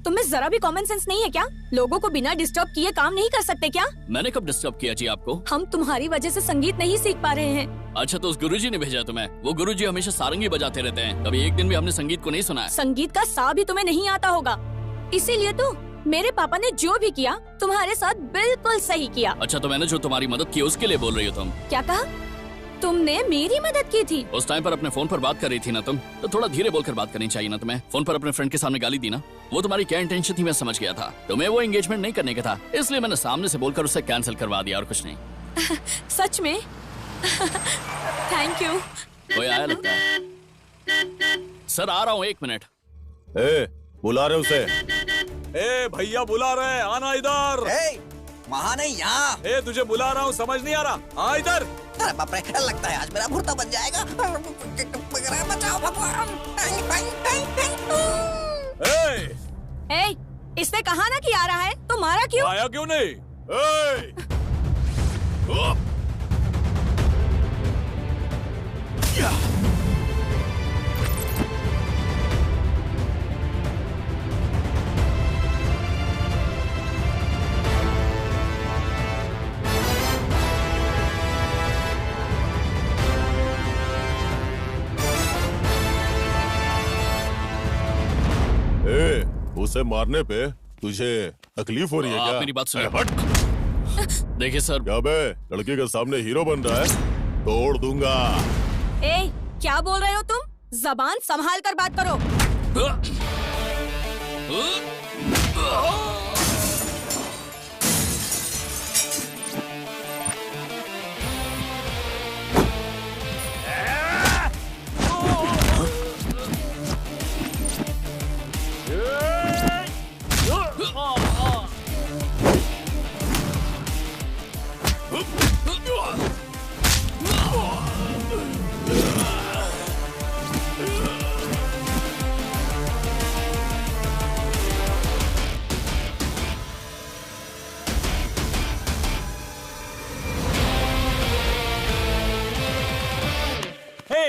तुम्हें जरा भी कॉमन सेंस नहीं है क्या? लोगों को बिना डिस्टर्ब किए काम नहीं कर सकते क्या? मैंने कब डिस्टर्ब किया जी आपको? हम तुम्हारी वजह से संगीत नहीं सीख पा रहे हैं। अच्छा तो उस गुरुजी ने भेजा तुम्हें? वो गुरुजी हमेशा सारंगी बजाते रहते हैं, कभी एक दिन भी हमने संगीत को नहीं सुना है। संगीत का सा भी तुम्हें नहीं आता होगा, इसीलिए तो मेरे पापा ने जो भी किया तुम्हारे साथ बिल्कुल सही किया। अच्छा तो मैंने जो तुम्हारी मदद की उसके लिए बोल रही हो तुम? क्या कहा? तुमने मेरी मदद की थी? उस टाइम पर अपने फोन पर बात कर रही थी ना तुम, तो थोड़ा धीरे बोलकर बात करनी चाहिए ना तुम्हें। फोन पर अपने फ्रेंड के सामने गाली दी ना, वो तुम्हारी क्या इंटेंशन थी मैं समझ गया था। तुम्हें वो एंगेजमेंट नहीं करने का था, इसलिए मैंने सामने से बोलकर उसे कैंसिल करवा दिया और कुछ नहीं। सच में? Thank you. कोई आया लगता है। सर आ रहा हूँ, 1 मिनट। बुला रहे उसे। भैया बुला रहे हैं, आना इधर। वहाँ नहीं, यहाँ। तुझे बुला रहा हूँ, समझ नहीं आ रहा? आ इधर। अरे बाप रे, लगता है आज मेरा भुर्ता बन जाएगा। बचाओ भगवान। इसने कहा ना कि आ रहा है, तो मारा क्यों? आया क्यों नहीं? उसे मारने पे तुझे तकलीफ हो रही है क्या? आप मेरी बात सुनिए। देखिए सर। क्या बे, लड़की के सामने हीरो बन रहा है? तोड़ दूंगा। क्या बोल रहे हो तुम? जबान संभाल कर बात करो।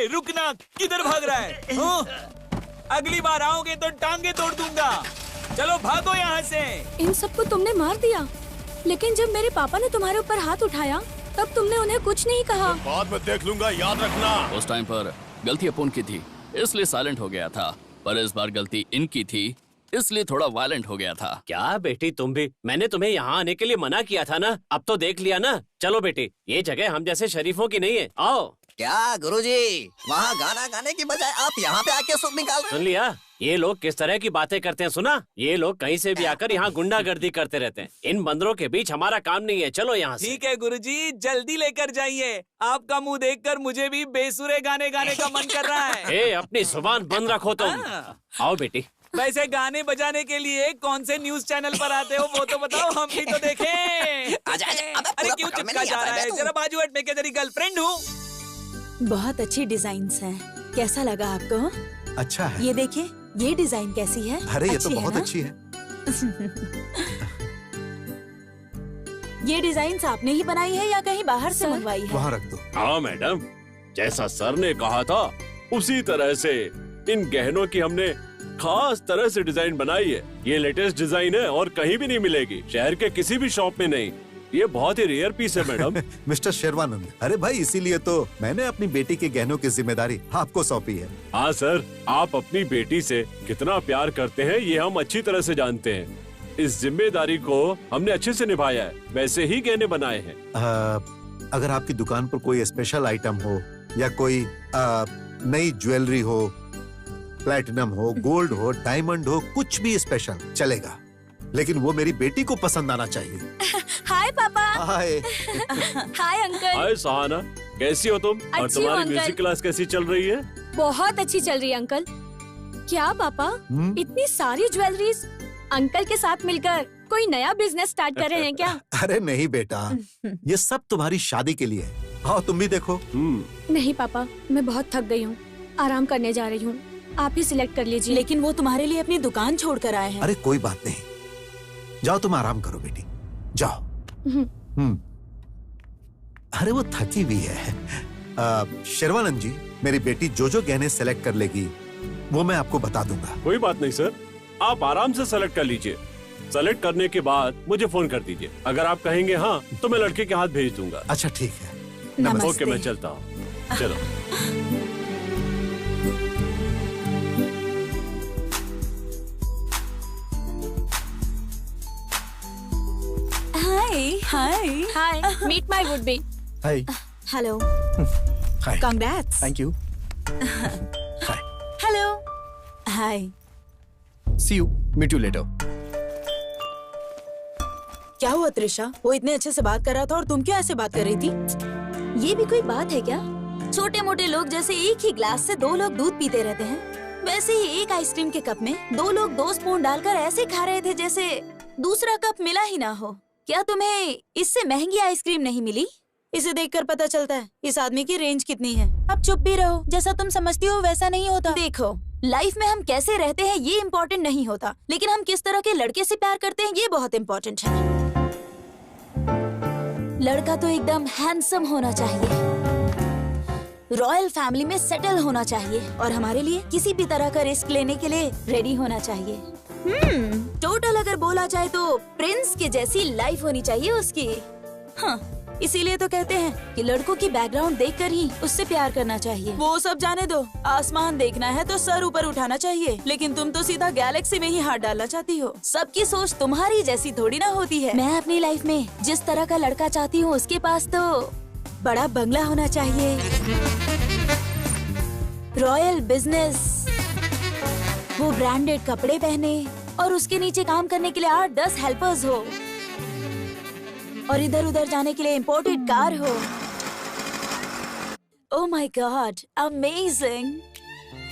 रुकना, किधर भाग रहा है? अगली बार आओगे तो टांगे तोड़ दूंगा। चलो भागो यहाँ से। इन सबको तुमने मार दिया, लेकिन जब मेरे पापा ने तुम्हारे ऊपर हाथ उठाया तब तुमने उन्हें कुछ नहीं कहा। बाद में देख लूंगा, याद रखना। उस टाइम पर गलती अपन की थी, इसलिए साइलेंट हो गया था, पर इस बार गलती इनकी थी, इसलिए थोड़ा वायलेंट हो गया था। क्या बेटी तुम भी? मैंने तुम्हें यहाँ आने के लिए मना किया था ना, अब तो देख लिया ना। चलो बेटी, ये जगह हम जैसे शरीफों की नहीं है, आओ। क्या गुरुजी, वहाँ गाना गाने की बजाय आप यहाँ पे आके सुर निकाल रहे? सुन लिया? ये लोग किस तरह की बातें करते हैं, सुना? ये लोग कहीं से भी आकर यहाँ गुंडागर्दी करते रहते हैं। इन बंदरों के बीच हमारा काम नहीं है, चलो यहाँ से। ठीक है गुरुजी, जल्दी लेकर जाइए। आपका मुंह देखकर मुझे भी बेसुरे गाने गाने का मन कर रहा है। अपनी जुबान बंद रखो तुम। आओ बेटी। वैसे गाने बजाने के लिए कौन से न्यूज चैनल पर आते हो वो तो बताओ, हम भी तो देखें। अरे क्यों चिपका जा रहा है? जरा बाजू हट, मैं क्या तेरी गर्लफ्रेंड हूँ? बहुत अच्छी डिजाइन्स हैं। कैसा लगा आपको? अच्छा है। ये देखिए, ये डिजाइन कैसी है? अरे ये तो बहुत अच्छी है। ये डिजाइन आपने ही बनाई है या कहीं बाहर से मंगवाई है? वहाँ रख दो। हाँ मैडम, जैसा सर ने कहा था उसी तरह से इन गहनों की हमने खास तरह से डिजाइन बनाई है। ये लेटेस्ट डिजाइन है और कहीं भी नहीं मिलेगी, शहर के किसी भी शॉप में नहीं। ये बहुत ही रेयर पीस है मैडम। मिस्टर शेरवानंद, अरे भाई इसीलिए तो मैंने अपनी बेटी के गहनों की जिम्मेदारी आपको सौंपी है। हाँ सर, आप अपनी बेटी से कितना प्यार करते हैं ये हम अच्छी तरह से जानते हैं। इस जिम्मेदारी को हमने अच्छे से निभाया है, वैसे ही गहने बनाए हैं। अगर आपकी दुकान पर कोई स्पेशल आइटम हो या कोई नई ज्वेलरी हो, प्लैटिनम हो, गोल्ड हो, डायमंड हो, कुछ भी स्पेशल चलेगा, लेकिन वो मेरी बेटी को पसंद आना चाहिए। हाय पापा। हाय। Hi uncle. हाय सहाना, कैसी हो तुम? और अच्छी हूँ, तुम्हारी अंकल। म्यूजिक क्लास कैसी चल रही है? बहुत अच्छी चल रही है अंकल। क्या पापा, इतनी सारी ज्वेलरीज अंकल के साथ मिलकर कोई नया बिजनेस स्टार्ट कर रहे हैं क्या? अरे नहीं बेटा, ये सब तुम्हारी शादी के लिए है। आओ तुम भी देखो। नहीं पापा, मैं बहुत थक गई हूँ, आराम करने जा रही हूँ, आप ही सिलेक्ट कर लीजिए। लेकिन वो तुम्हारे लिए अपनी दुकान छोड़ कर आए हैं। अरे कोई बात नहीं, जाओ तुम आराम करो बेटी, जाओ। अरे वो थकी हुई है। शेरवानंद जी, मेरी बेटी जो जो गहने सेलेक्ट कर लेगी वो मैं आपको बता दूंगा। कोई बात नहीं सर, आप आराम से सेलेक्ट कर लीजिए। सेलेक्ट करने के बाद मुझे फोन कर दीजिए। अगर आप कहेंगे हाँ तो मैं लड़के के हाथ भेज दूंगा। अच्छा ठीक है। नमस्ते। ओके, मैं चलता हूँ। चलो। Hi hi hi, meet my would be. Hi. Hello. Hi. Congrats. Thank you. Hello. Hi. See you, meet you later. क्या हुआ त्रिशा? वो इतने अच्छे से बात कर रहा था और तुम क्यों ऐसे बात कर रही थी? ये भी कोई बात है क्या? छोटे मोटे लोग जैसे एक ही ग्लास से दो लोग दूध पीते रहते हैं, वैसे ही एक आइसक्रीम के कप में दो लोग 2 स्पून डालकर ऐसे खा रहे थे जैसे दूसरा कप मिला ही ना हो। क्या तुम्हें इससे महंगी आइसक्रीम नहीं मिली? इसे देखकर पता चलता है इस आदमी की रेंज कितनी है। अब चुप भी रहो, जैसा तुम समझती हो वैसा नहीं होता। देखो, लाइफ में हम कैसे रहते हैं ये इम्पोर्टेंट नहीं होता, लेकिन हम किस तरह के लड़के से प्यार करते हैं ये बहुत इम्पोर्टेंट है। लड़का तो एकदम हैंडसम होना चाहिए, रॉयल फैमिली में सेटल होना चाहिए और हमारे लिए किसी भी तरह का रिस्क लेने के लिए रेडी होना चाहिए। टोटल अगर बोला जाए तो प्रिंस के जैसी लाइफ होनी चाहिए उसकी। हाँ, इसीलिए तो कहते हैं कि लड़कों की बैकग्राउंड देखकर ही उससे प्यार करना चाहिए। वो सब जाने दो, आसमान देखना है तो सर ऊपर उठाना चाहिए, लेकिन तुम तो सीधा गैलेक्सी में ही हाथ डालना चाहती हो। सबकी सोच तुम्हारी जैसी थोड़ी ना होती है। मैं अपनी लाइफ में जिस तरह का लड़का चाहती हूँ उसके पास तो बड़ा बंगला होना चाहिए, रॉयल बिजनेस, वो ब्रांडेड कपड़े पहने और उसके नीचे काम करने के लिए 8-10 हेल्पर्स हो और इधर उधर जाने के लिए इम्पोर्टेड कार हो। Oh my God, amazing!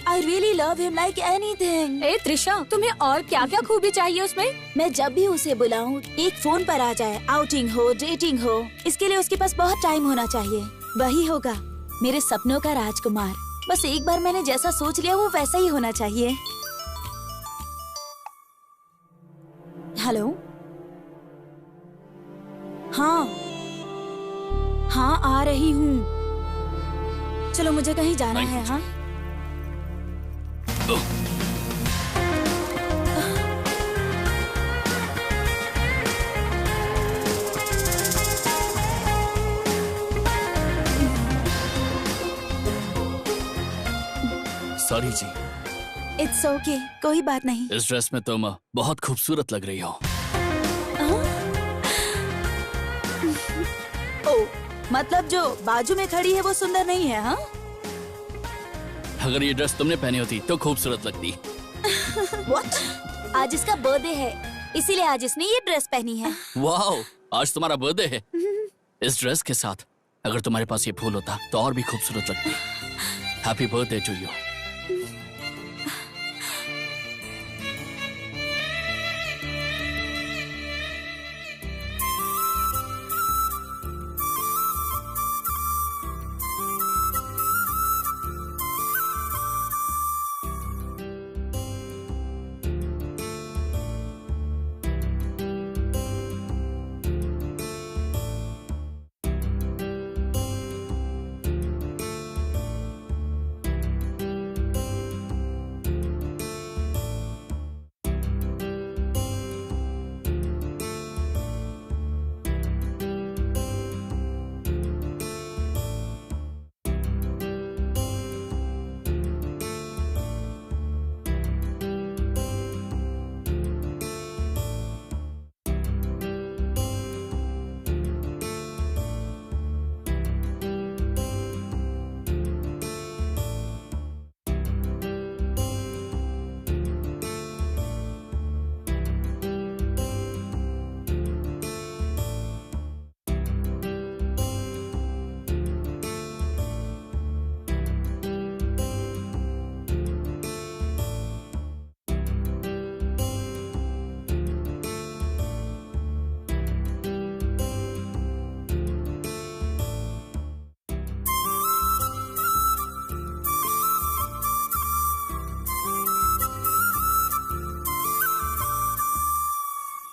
I really love him like anything. ए त्रिशा, तुम्हें और क्या क्या खूबी चाहिए उसमें? मैं जब भी उसे बुलाऊं एक फोन पर आ जाए, आउटिंग हो, डेटिंग हो, इसके लिए उसके पास बहुत टाइम होना चाहिए। वही होगा मेरे सपनों का राजकुमार। बस एक बार मैंने जैसा सोच लिया वो वैसा ही होना चाहिए। हेलो। हाँ हाँ, आ रही हूँ। चलो मुझे कहीं जाना है। हाँ सॉरी जी। इट्स ओके, कोई बात नहीं। इस ड्रेस में तुम बहुत खूबसूरत लग रही हो। ओ, मतलब जो बाजू में खड़ी है वो सुंदर नहीं है? हाँ, अगर ये ड्रेस तुमने पहनी होती तो खूबसूरत लगती। What? आज इसका बर्थडे है, इसीलिए आज इसने ये ड्रेस पहनी है। वाओ, आज तुम्हारा बर्थडे है। इस ड्रेस के साथ अगर तुम्हारे पास ये फूल होता तो और भी खूबसूरत लगती। Happy birthday to you.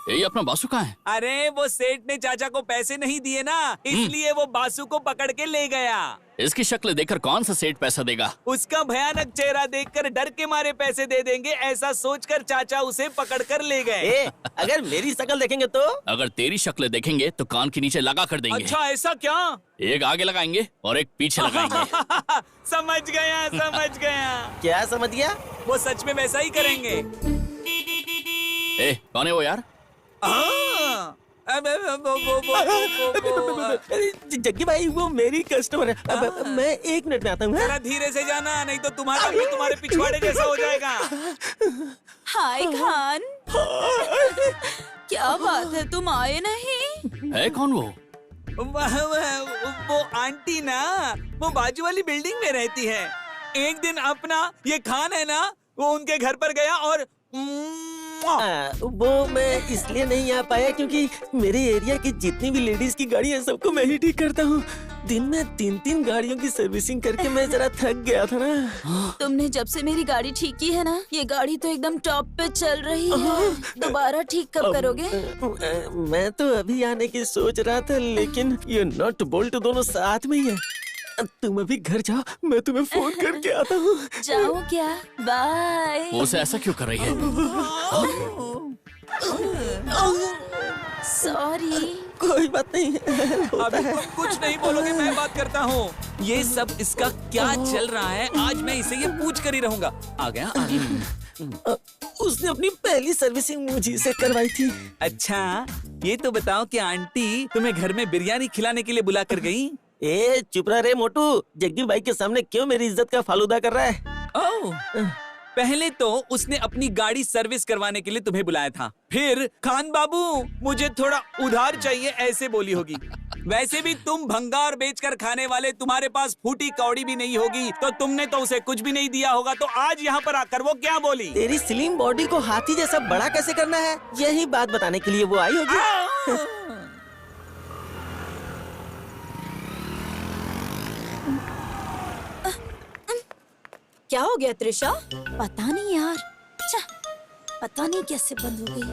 ये अपना बासु कहाँ है? अरे वो सेठ ने चाचा को पैसे नहीं दिए ना, इसलिए वो बासु को पकड़ के ले गया। इसकी शक्ल देखकर कौन सा सेठ पैसा देगा? उसका भयानक चेहरा देखकर डर के मारे पैसे दे देंगे, ऐसा सोचकर चाचा उसे पकड़ कर ले गए। अगर मेरी शक्ल देखेंगे तो? अगर तेरी शक्ल देखेंगे तो कान के नीचे लगा कर देंगे। अच्छा ऐसा क्या? एक आगे लगाएंगे और एक पीछे लगाएंगे। समझ गया। क्या समझ गया? वो सच में वैसा ही करेंगे। कौन है वो यार? जग्गी भाई वो मेरी कस्टमर है। मैं 1 मिनट में आता हूँ। जरा धीरे से जाना, नहीं तो तुम्हारा भी तुम्हारे पिछवाड़े जैसा हो जाएगा। हाय खान। क्या बात है, तुम आए नहीं? है कौन वो? वो आंटी ना, वो बाजू वाली बिल्डिंग में रहती है। एक दिन अपना ये खान है ना, वो उनके घर पर गया और वो मैं इसलिए नहीं आ पाया क्योंकि मेरे एरिया की जितनी भी लेडीज की गाड़ी है सबको मैं ही ठीक करता हूँ। दिन में 3 गाड़ियों की सर्विसिंग करके मैं जरा थक गया था ना। तुमने जब से मेरी गाड़ी ठीक की है ना, ये गाड़ी तो एकदम टॉप पे चल रही है। दोबारा ठीक कब करोगे? मैं तो अभी आने की सोच रहा था, लेकिन ये नट बोल्ट दोनों साथ में ही है। तुम अभी घर जाओ, मैं तुम्हें फोन करके आता हूँ। जाओ क्या? बाय। वो ऐसा क्यों कर रही है? सॉरी। कोई बात नहीं। अभी तुम कुछ नहीं बोलोगे, मैं बात करता हूँ। ये सब इसका क्या चल रहा है, आज मैं इसे ये पूछ कर ही रहूंगा। आ गया? उसने अपनी पहली सर्विसिंग मुझे से करवाई थी। अच्छा ये तो बताओ कि आंटी तुम्हें घर में बिरयानी खिलाने के लिए बुला कर गई? चुप रहा रे मोटू, जग्गी भाई के सामने क्यों मेरी इज्जत का फालूदा कर रहा है? ओह, पहले तो उसने अपनी गाड़ी सर्विस करवाने के लिए तुम्हें बुलाया था, फिर खान बाबू मुझे थोड़ा उधार चाहिए ऐसे बोली होगी। वैसे भी तुम भंगार बेचकर खाने वाले, तुम्हारे पास फूटी कौड़ी भी नहीं होगी, तो तुमने तो उसे कुछ भी नहीं दिया होगा। तो आज यहाँ पर आकर वो क्या बोली? तेरी स्लिम बॉडी को हाथी जैसा बड़ा कैसे करना है, यही बात बताने के लिए वो आई होगी। क्या हो गया त्रिशा? पता नहीं यार, पता नहीं कैसे बंद हो गई।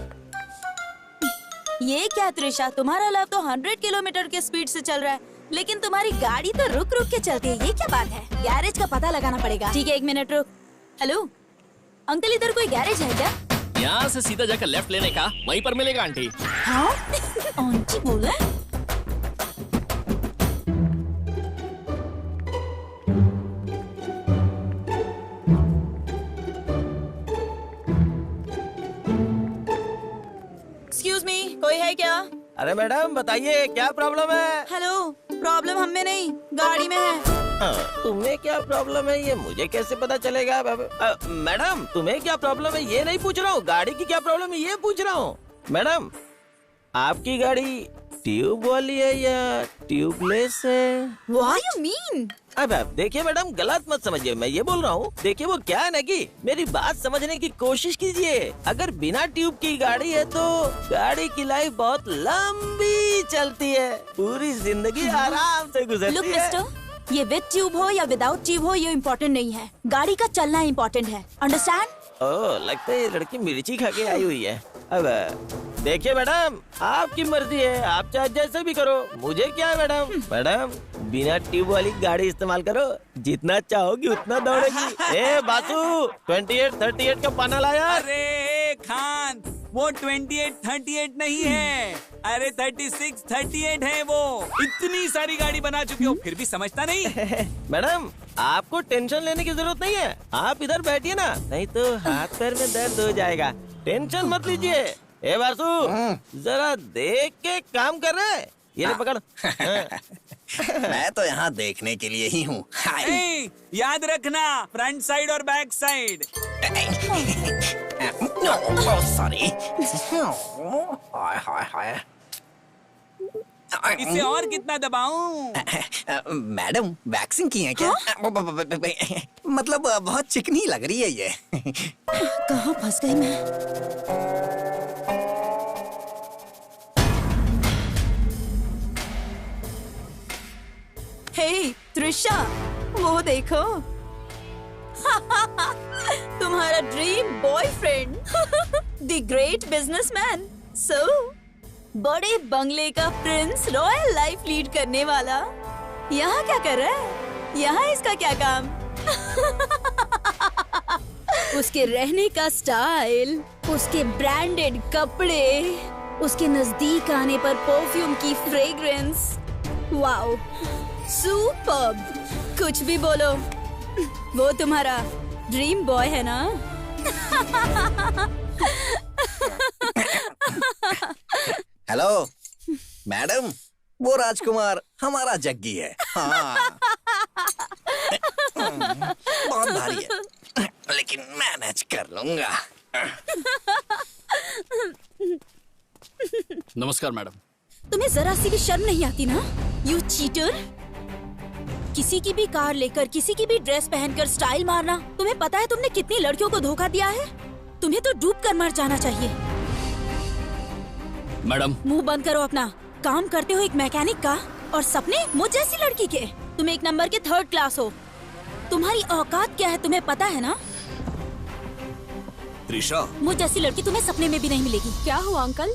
ये क्या त्रिशा, तुम्हारा लैब तो 100 किलोमीटर के स्पीड से चल रहा है, लेकिन तुम्हारी गाड़ी तो रुक रुक के चलती है। ये क्या बात है? गैरेज का पता लगाना पड़ेगा। ठीक है 1 मिनट रुक। हेलो अंकल, इधर कोई गैरेज है क्या? यहाँ से सीधा जाकर लेफ्ट लेने का, वहीं पर मिलेगा आंटी। हाँ? आंटी बोला? एक्सक्यूज मी, कोई है क्या? अरे मैडम बताइए क्या प्रॉब्लम है? हेलो, प्रॉब्लम हम में नहीं, गाड़ी में है। तुम्हें क्या प्रॉब्लम है ये मुझे कैसे पता चलेगा? मैडम तुम्हें क्या प्रॉब्लम है ये नहीं पूछ रहा हूँ, गाड़ी की क्या प्रॉब्लम है ये पूछ रहा हूँ। मैडम आपकी गाड़ी ट्यूब वाली है या ट्यूबलेस है? What you mean? अब देखिए मैडम, गलत मत समझिए, मैं ये बोल रहा हूँ, देखिए वो क्या है ना कि मेरी बात समझने की कोशिश कीजिए। अगर बिना ट्यूब की गाड़ी है तो गाड़ी की लाइफ बहुत लंबी चलती है, पूरी जिंदगी आराम से गुजरती Look, है। मिस्टर, ये विद ट्यूब हो या विदाउट ट्यूब हो ये इम्पोर्टेंट नहीं है, गाड़ी का चलना इम्पोर्टेंट है। अंडरस्टैंड? ओह, लगता है ये लड़की मिर्ची खा के आई हुई है। अब देखिए मैडम, आपकी मर्जी है, आप चाहे जैसे भी करो, मुझे क्या है मैडम। मैडम बिना ट्यूब वाली गाड़ी इस्तेमाल करो, जितना चाहोगी उतना दौड़ेगी। ए बासु 28-38 का पाना लाया। अरे खान, वो 28-38 नहीं है, अरे 36-38 है वो। इतनी सारी गाड़ी बना चुके हो फिर भी समझता नहीं? मैडम आपको टेंशन लेने की जरूरत नहीं है, आप इधर बैठिए ना, नहीं तो हाथ पैर में दर्द हो जाएगा। टेंशन मत लीजिए। ए बासु जरा देख के काम कर रहे हैं, ये ले पकड़। मैं तो यहाँ देखने के लिए ही हूँ। याद रखना, फ्रंट साइड और बैक साइड। सॉरी। हाय हाय हाय। इसे और कितना दबाऊं? मैडम वैक्सिंग की है क्या? मतलब बहुत चिकनी लग रही है ये। कहाँ फंस गई मैं? हे त्रिशा, वो देखो। तुम्हारा dream boyfriend, the great businessman बड़े बंगले का प्रिंस रॉयल लाइफ लीड करने वाला यहाँ क्या कर रहा है? यहाँ इसका क्या काम? उसके रहने का स्टाइल, उसके ब्रांडेड कपड़े, उसके नजदीक आने पर परफ्यूम की फ्रेग्रेंस, वाओ, सुपर्ब। कुछ भी बोलो, वो तुम्हारा ड्रीम बॉय है ना? हेलो मैडम, वो राजकुमार हमारा जग्गी है। हाँ। बहुत भारी है, लेकिन मैनेज कर लूंगा। नमस्कार मैडम। तुम्हें जरा सी भी शर्म नहीं आती ना? You cheater! किसी की भी कार लेकर, किसी की भी ड्रेस पहनकर स्टाइल मारना। तुम्हें पता है तुमने कितनी लड़कियों को धोखा दिया है? तुम्हें तो डूब कर मर जाना चाहिए। मैडम मुंह बंद करो अपना। काम करते हो एक मैकेनिक का और सपने मुझ जैसी लड़की के। तुम एक नंबर के 3rd क्लास हो। तुम्हारी औकात क्या है तुम्हें पता है ना? त्रिशा, मुझ जैसी लड़की तुम्हें सपने में भी नहीं मिलेगी। क्या हुआ अंकल?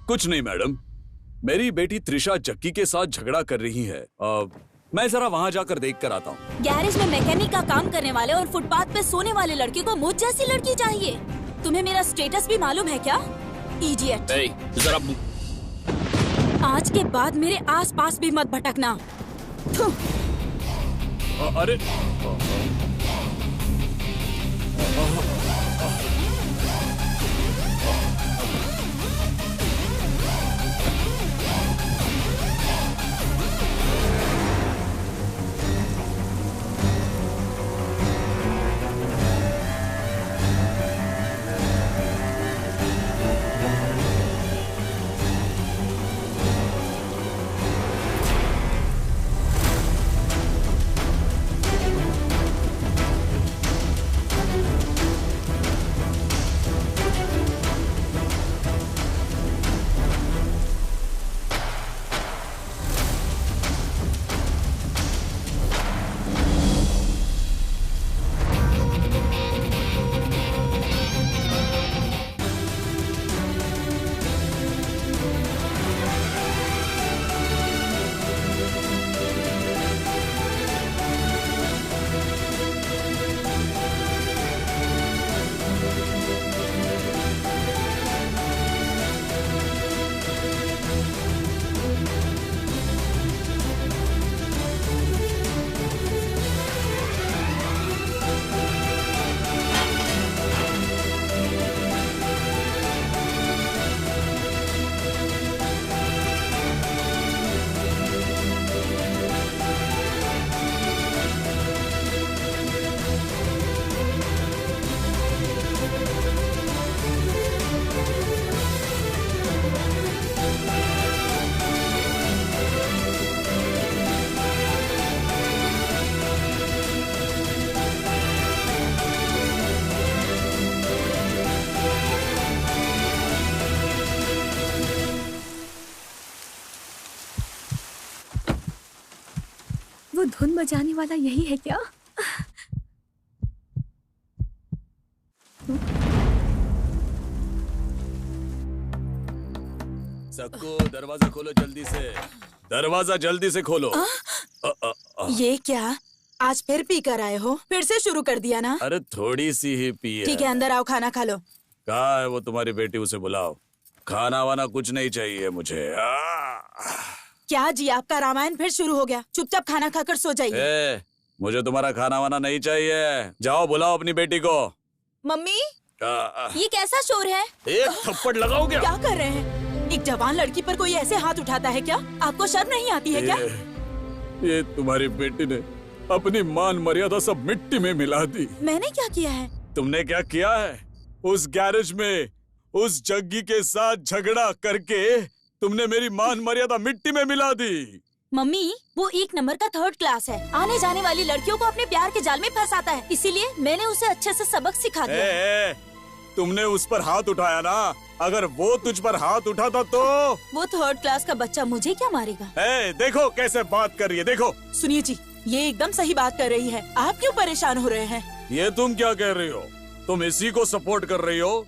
कुछ नहीं मैडम, मेरी बेटी त्रिशा जग्गी के साथ झगड़ा कर रही है। मैं जरा वहाँ जाकर देख कर आता हूँ। गैरेज में मैकेनिक का काम करने वाले और फुटपाथ पे सोने वाले लड़के को मुझ जैसी लड़की चाहिए। तुम्हें मेरा स्टेटस भी मालूम है क्या? इडियट! जरा आज के बाद मेरे आसपास भी मत भटकना। अरे वो धुन बजाने वाला यही है क्या? सबको दरवाजा खोलो जल्दी से। दरवाजा जल्दी से खोलो। ये क्या? आज फिर पी कर आए हो? फिर से शुरू कर दिया ना? अरे थोड़ी सी ही पी है। ठीक है, अंदर आओ, खाना खा लो। कहाँ है वो तुम्हारी बेटी? उसे बुलाओ। खाना वाना कुछ नहीं चाहिए मुझे। क्या जी, आपका रामायण फिर शुरू हो गया? चुपचाप खाना खाकर सो जाइए। मुझे तुम्हारा खाना वाना नहीं चाहिए। जाओ बुलाओ अपनी बेटी को। मम्मी, ये कैसा शोर है? एक थप्पड़ लगाओगे? क्या कर रहे हैं? एक जवान लड़की पर कोई ऐसे हाथ उठाता है क्या? आपको शर्म नहीं आती है क्या? ये तुम्हारी बेटी ने अपनी मान मर्यादा सब मिट्टी में मिला दी। मैंने क्या किया है? तुमने क्या किया है? उस गैरेज में उस जग्गी के साथ झगड़ा करके तुमने मेरी मान मर्यादा मिट्टी में मिला दी। मम्मी, वो एक नंबर का 3rd क्लास है। आने जाने वाली लड़कियों को अपने प्यार के जाल में फंसाता है। इसीलिए मैंने उसे अच्छे से सबक सिखा दिया। तुमने उस पर हाथ उठाया ना? अगर वो तुझ पर हाथ उठाता तो वो 3rd क्लास का बच्चा मुझे क्या मारेगा? देखो कैसे बात कर रही है, देखो। सुनिए जी, ये एकदम सही बात कर रही है। आप क्यों परेशान हो रहे हैं? ये तुम क्या कह रही हो? तुम इसी को सपोर्ट कर रही हो?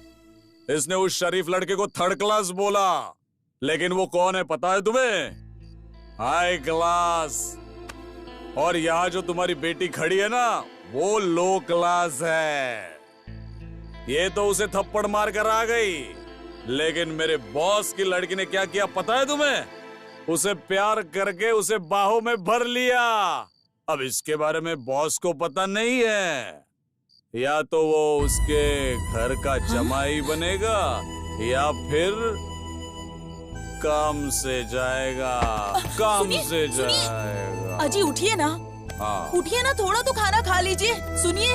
इसने उस शरीफ लड़के को थर्ड क्लास बोला, लेकिन वो कौन है पता है तुम्हें? High class. और यहाँ जो तुम्हारी बेटी खड़ी है ना, वो लो क्लास है। ये तो उसे थप्पड़ मार कर आ गई, लेकिन मेरे बॉस की लड़की ने क्या किया पता है तुम्हें? उसे प्यार करके उसे बाहों में भर लिया। अब इसके बारे में बॉस को पता नहीं है। या तो वो उसके घर का जमाई बनेगा या फिर काम से जाएगा। काम से जाएगा। अजी उठिए ना। हाँ। उठिए ना, थोड़ा तो खाना खा लीजिए। सुनिए,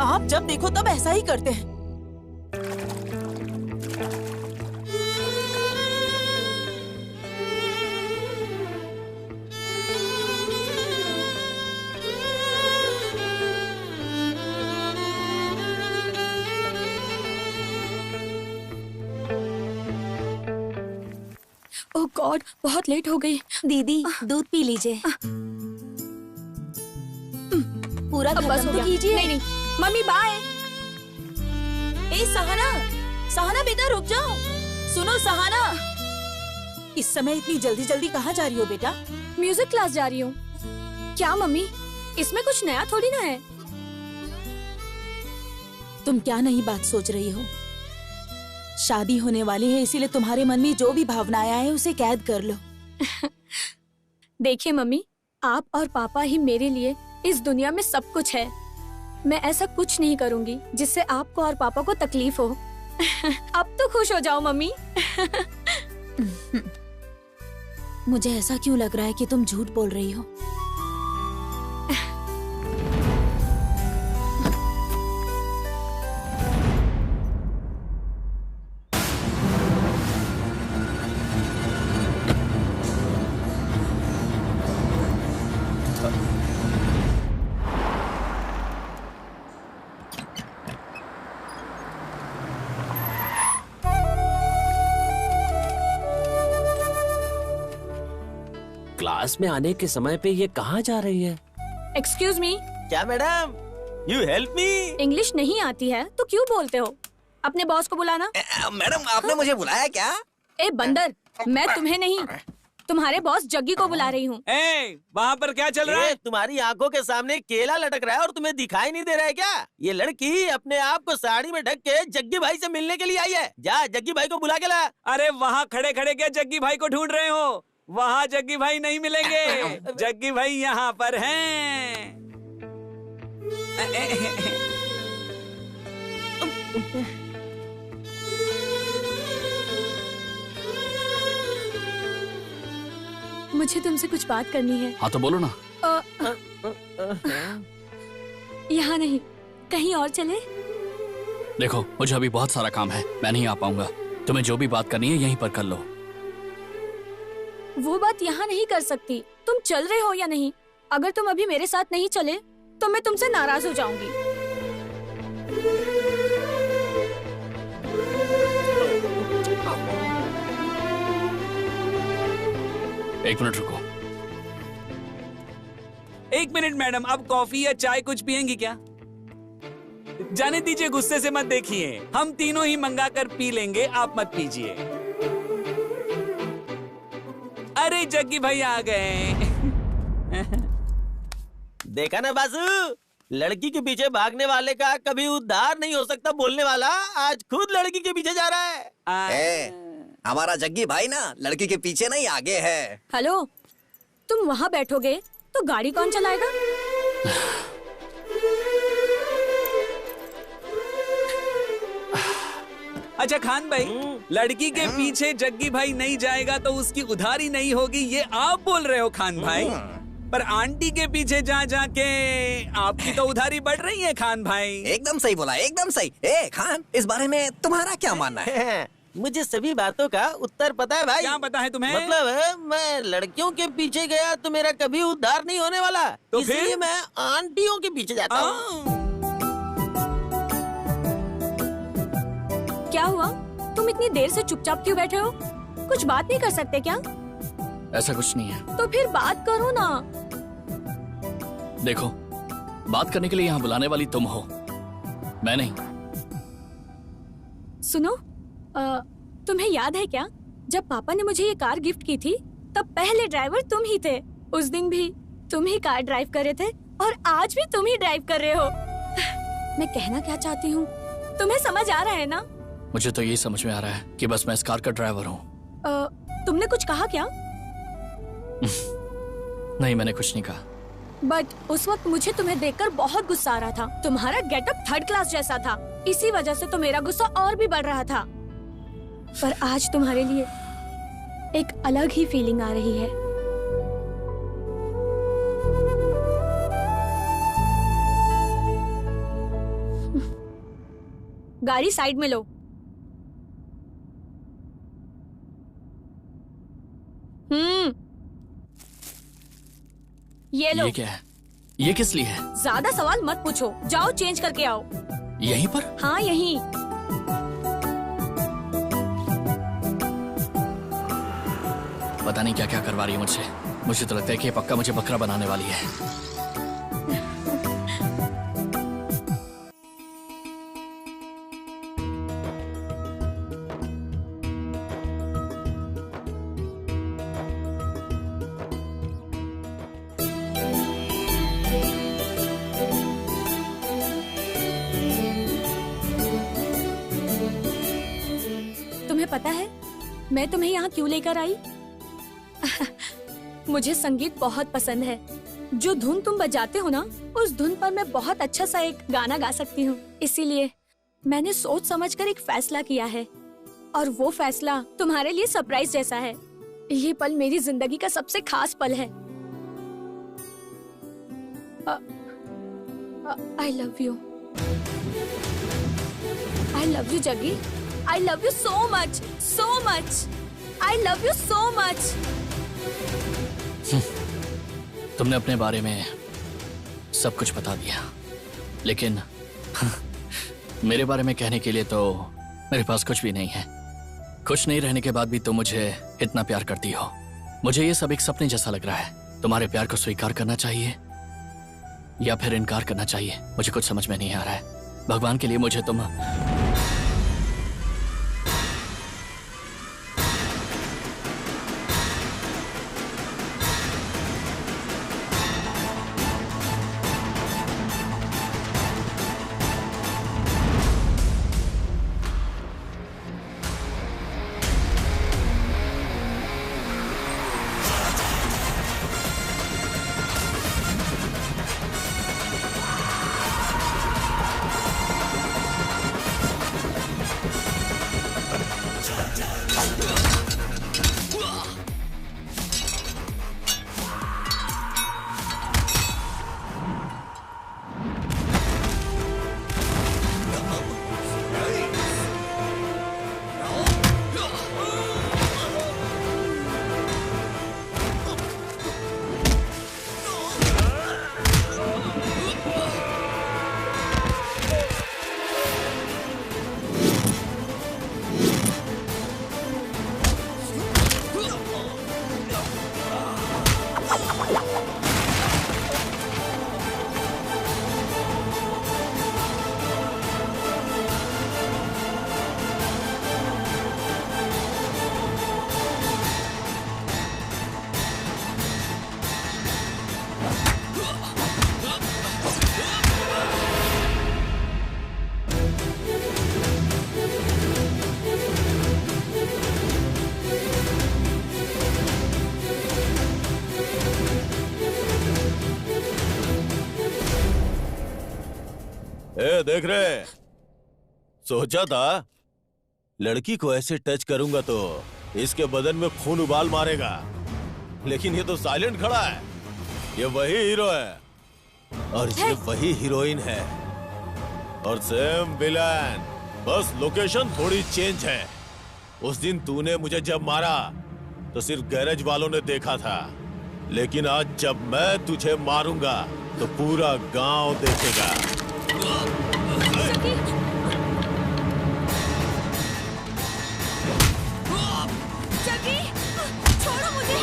आप जब देखो तब ऐसा ही करते हैं। ओह गॉड, बहुत लेट हो गई। दीदी दूध पी लीजिए। पूरा बस हो गया। कीजिए। नहीं नहीं मम्मी बाय। ए सहाना, सहाना बेटा रुक जाओ। सुनो सहाना, इस समय इतनी जल्दी जल्दी कहाँ जा रही हो बेटा? म्यूजिक क्लास जा रही हूँ। क्या मम्मी, इसमें कुछ नया थोड़ी ना है। तुम क्या नई बात सोच रही हो? शादी होने वाली है, इसीलिए तुम्हारे मन में जो भी भावनाएं आए उसे कैद कर लो। देखिए मम्मी, आप और पापा ही मेरे लिए इस दुनिया में सब कुछ है। मैं ऐसा कुछ नहीं करूंगी जिससे आपको और पापा को तकलीफ हो। अब तो खुश हो जाओ मम्मी। मुझे ऐसा क्यों लग रहा है कि तुम झूठ बोल रही हो? क्लास में आने के समय पे ये कहाँ जा रही है? Excuse me. क्या madam? You help me. English नहीं आती है तो क्यों बोलते हो? अपने बॉस को बुलाना। मैडम आपने मुझे बुलाया क्या? ए बंदर, मैं तुम्हें नहीं, तुम्हारे बॉस जग्गी को बुला रही हूँ। वहाँ पर क्या चल रहा है? तुम्हारी आंखों के सामने केला लटक रहा है और तुम्हें दिखाई नहीं दे रहा है क्या? ये लड़की अपने आप को साड़ी में ढक के जग्गी भाई से मिलने के लिए आई है। जा जग्गी भाई को बुला के ला। अरे वहाँ खड़े खड़े क्या जग्गी भाई को ढूंढ रहे हो? वहाँ जग्गी भाई नहीं मिलेंगे। जग्गी भाई यहाँ पर हैं। मुझे तुमसे कुछ बात करनी है। हाँ तो बोलो ना। यहाँ नहीं, कहीं और चले? देखो मुझे अभी बहुत सारा काम है, मैं नहीं आ पाऊंगा। तुम्हें जो भी बात करनी है यहीं पर कर लो। वो बात यहाँ नहीं कर सकती। तुम चल रहे हो या नहीं? अगर तुम अभी मेरे साथ नहीं चले तो मैं तुमसे नाराज हो जाऊंगी। एक मिनट रुको। एक मिनट मैडम, अब कॉफी या चाय कुछ पियेंगी क्या? जाने दीजिए, गुस्से से मत देखिए। हम तीनों ही मंगा कर पी लेंगे, आप मत पीजिए। अरे जग्गी भाई आ गए। देखा ना बासु, लड़की के पीछे भागने वाले का कभी उद्धार नहीं हो सकता बोलने वाला आज खुद लड़की के पीछे जा रहा है। हमारा जग्गी भाई ना लड़की के पीछे नहीं आगे है। हेलो, तुम वहाँ बैठोगे तो गाड़ी कौन चलाएगा? अच्छा खान भाई, लड़की के पीछे जग्गी भाई नहीं जाएगा तो उसकी उधारी नहीं होगी, ये आप बोल रहे हो खान भाई? पर आंटी के पीछे जा जाके आपकी तो उधारी बढ़ रही है खान भाई। एकदम सही बोला, एकदम सही। ए खान, इस बारे में तुम्हारा क्या मानना है? मुझे सभी बातों का उत्तर पता है भाई। क्या पता है तुम्हें? मतलब मैं लड़कियों के पीछे गया तो मेरा कभी उद्धार नहीं होने वाला, तो इसलिए फिर? मैं आंटियों के पीछे जाता हूँ। क्या हुआ? तुम इतनी देर से चुपचाप क्यों बैठे हो? कुछ बात नहीं कर सकते क्या? ऐसा कुछ नहीं है। तो फिर बात करो ना। देखो, बात करने के लिए यहाँ बुलाने वाली तुम हो, मैं नहीं। सुनो, तुम्हें याद है क्या, जब पापा ने मुझे ये कार गिफ्ट की थी तब पहले ड्राइवर तुम ही थे। उस दिन भी तुम ही कार ड्राइव कर रहे थे और आज भी तुम ही ड्राइव कर रहे हो। मैं कहना क्या चाहती हूँ तुम्हें समझ आ रहा है ना? मुझे तो यही समझ में आ रहा है कि बस मैं इस कार का ड्राइवर हूँ। तुमने कुछ कहा क्या? नहीं, मैंने कुछ नहीं कहा। बट उस वक्त मुझे तुम्हें देखकर बहुत गुस्सा आ रहा था। तुम्हारा गेटअप थर्ड क्लास जैसा था, इसी वजह से तो मेरा गुस्सा और भी बढ़ रहा था। पर आज तुम्हारे लिए एक अलग ही फीलिंग आ रही है। गाड़ी साइड में लो। ये लो। ये क्या है? ये किस लिए है? ज्यादा सवाल मत पूछो, जाओ चेंज करके आओ। यहीं पर? हाँ, यहीं। पता नहीं क्या क्या करवा रही है मुझसे। मुझे तो लगता है कि ये पक्का मुझे बकरा बनाने वाली है। तुम्हें पता है मैं तुम्हें यहाँ क्यों लेकर आई? मुझे संगीत बहुत पसंद है। जो धुन तुम बजाते हो ना, उस धुन पर मैं बहुत अच्छा सा एक गाना गा सकती हूँ। इसीलिए मैंने सोच समझकर एक फैसला किया है, और वो फैसला तुम्हारे लिए सरप्राइज जैसा है। ये पल मेरी जिंदगी का सबसे खास पल है। I love you. I love you Jaggi. I love you so much, so much. I love you so much. तुमने अपने बारे में सब कुछ बता दिया, लेकिन मेरे बारे में कहने के लिए तो मेरे पास कुछ भी नहीं है। कुछ नहीं रहने के बाद भी तुम मुझे इतना प्यार करती हो। मुझे ये सब एक सपने जैसा लग रहा है। तुम्हारे प्यार को स्वीकार करना चाहिए या फिर इनकार करना चाहिए, मुझे कुछ समझ में नहीं आ रहा है। भगवान के लिए मुझे तुम देख रहे, सोचा था लड़की को ऐसे टच करूंगा तो इसके बदन में खून उबाल मारेगा, लेकिन ये तो साइलेंट खड़ा है। ये वही हीरो है और ये वही हीरोइन है और सेम विलन, बस लोकेशन थोड़ी चेंज है। उस दिन तूने मुझे जब मारा तो सिर्फ गैरेज वालों ने देखा था, लेकिन आज जब मैं तुझे मारूंगा तो पूरा गांव देखेगा। जग्गी, छोड़ो मुझे।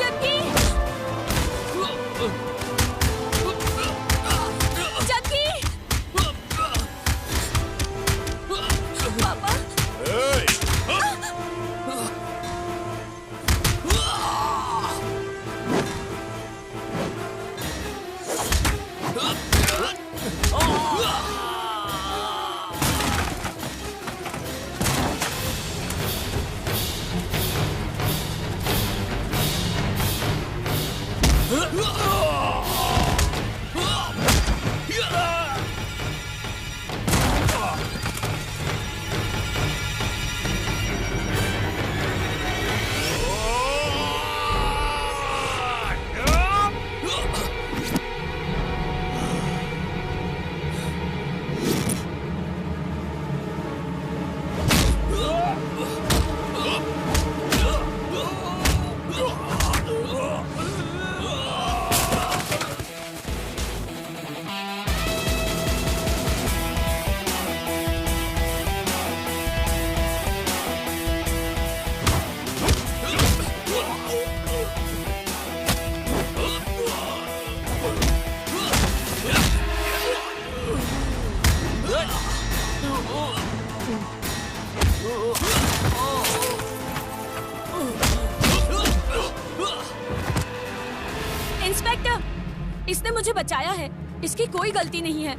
जग्गी, ने मुझे बचाया है, इसकी कोई गलती नहीं है।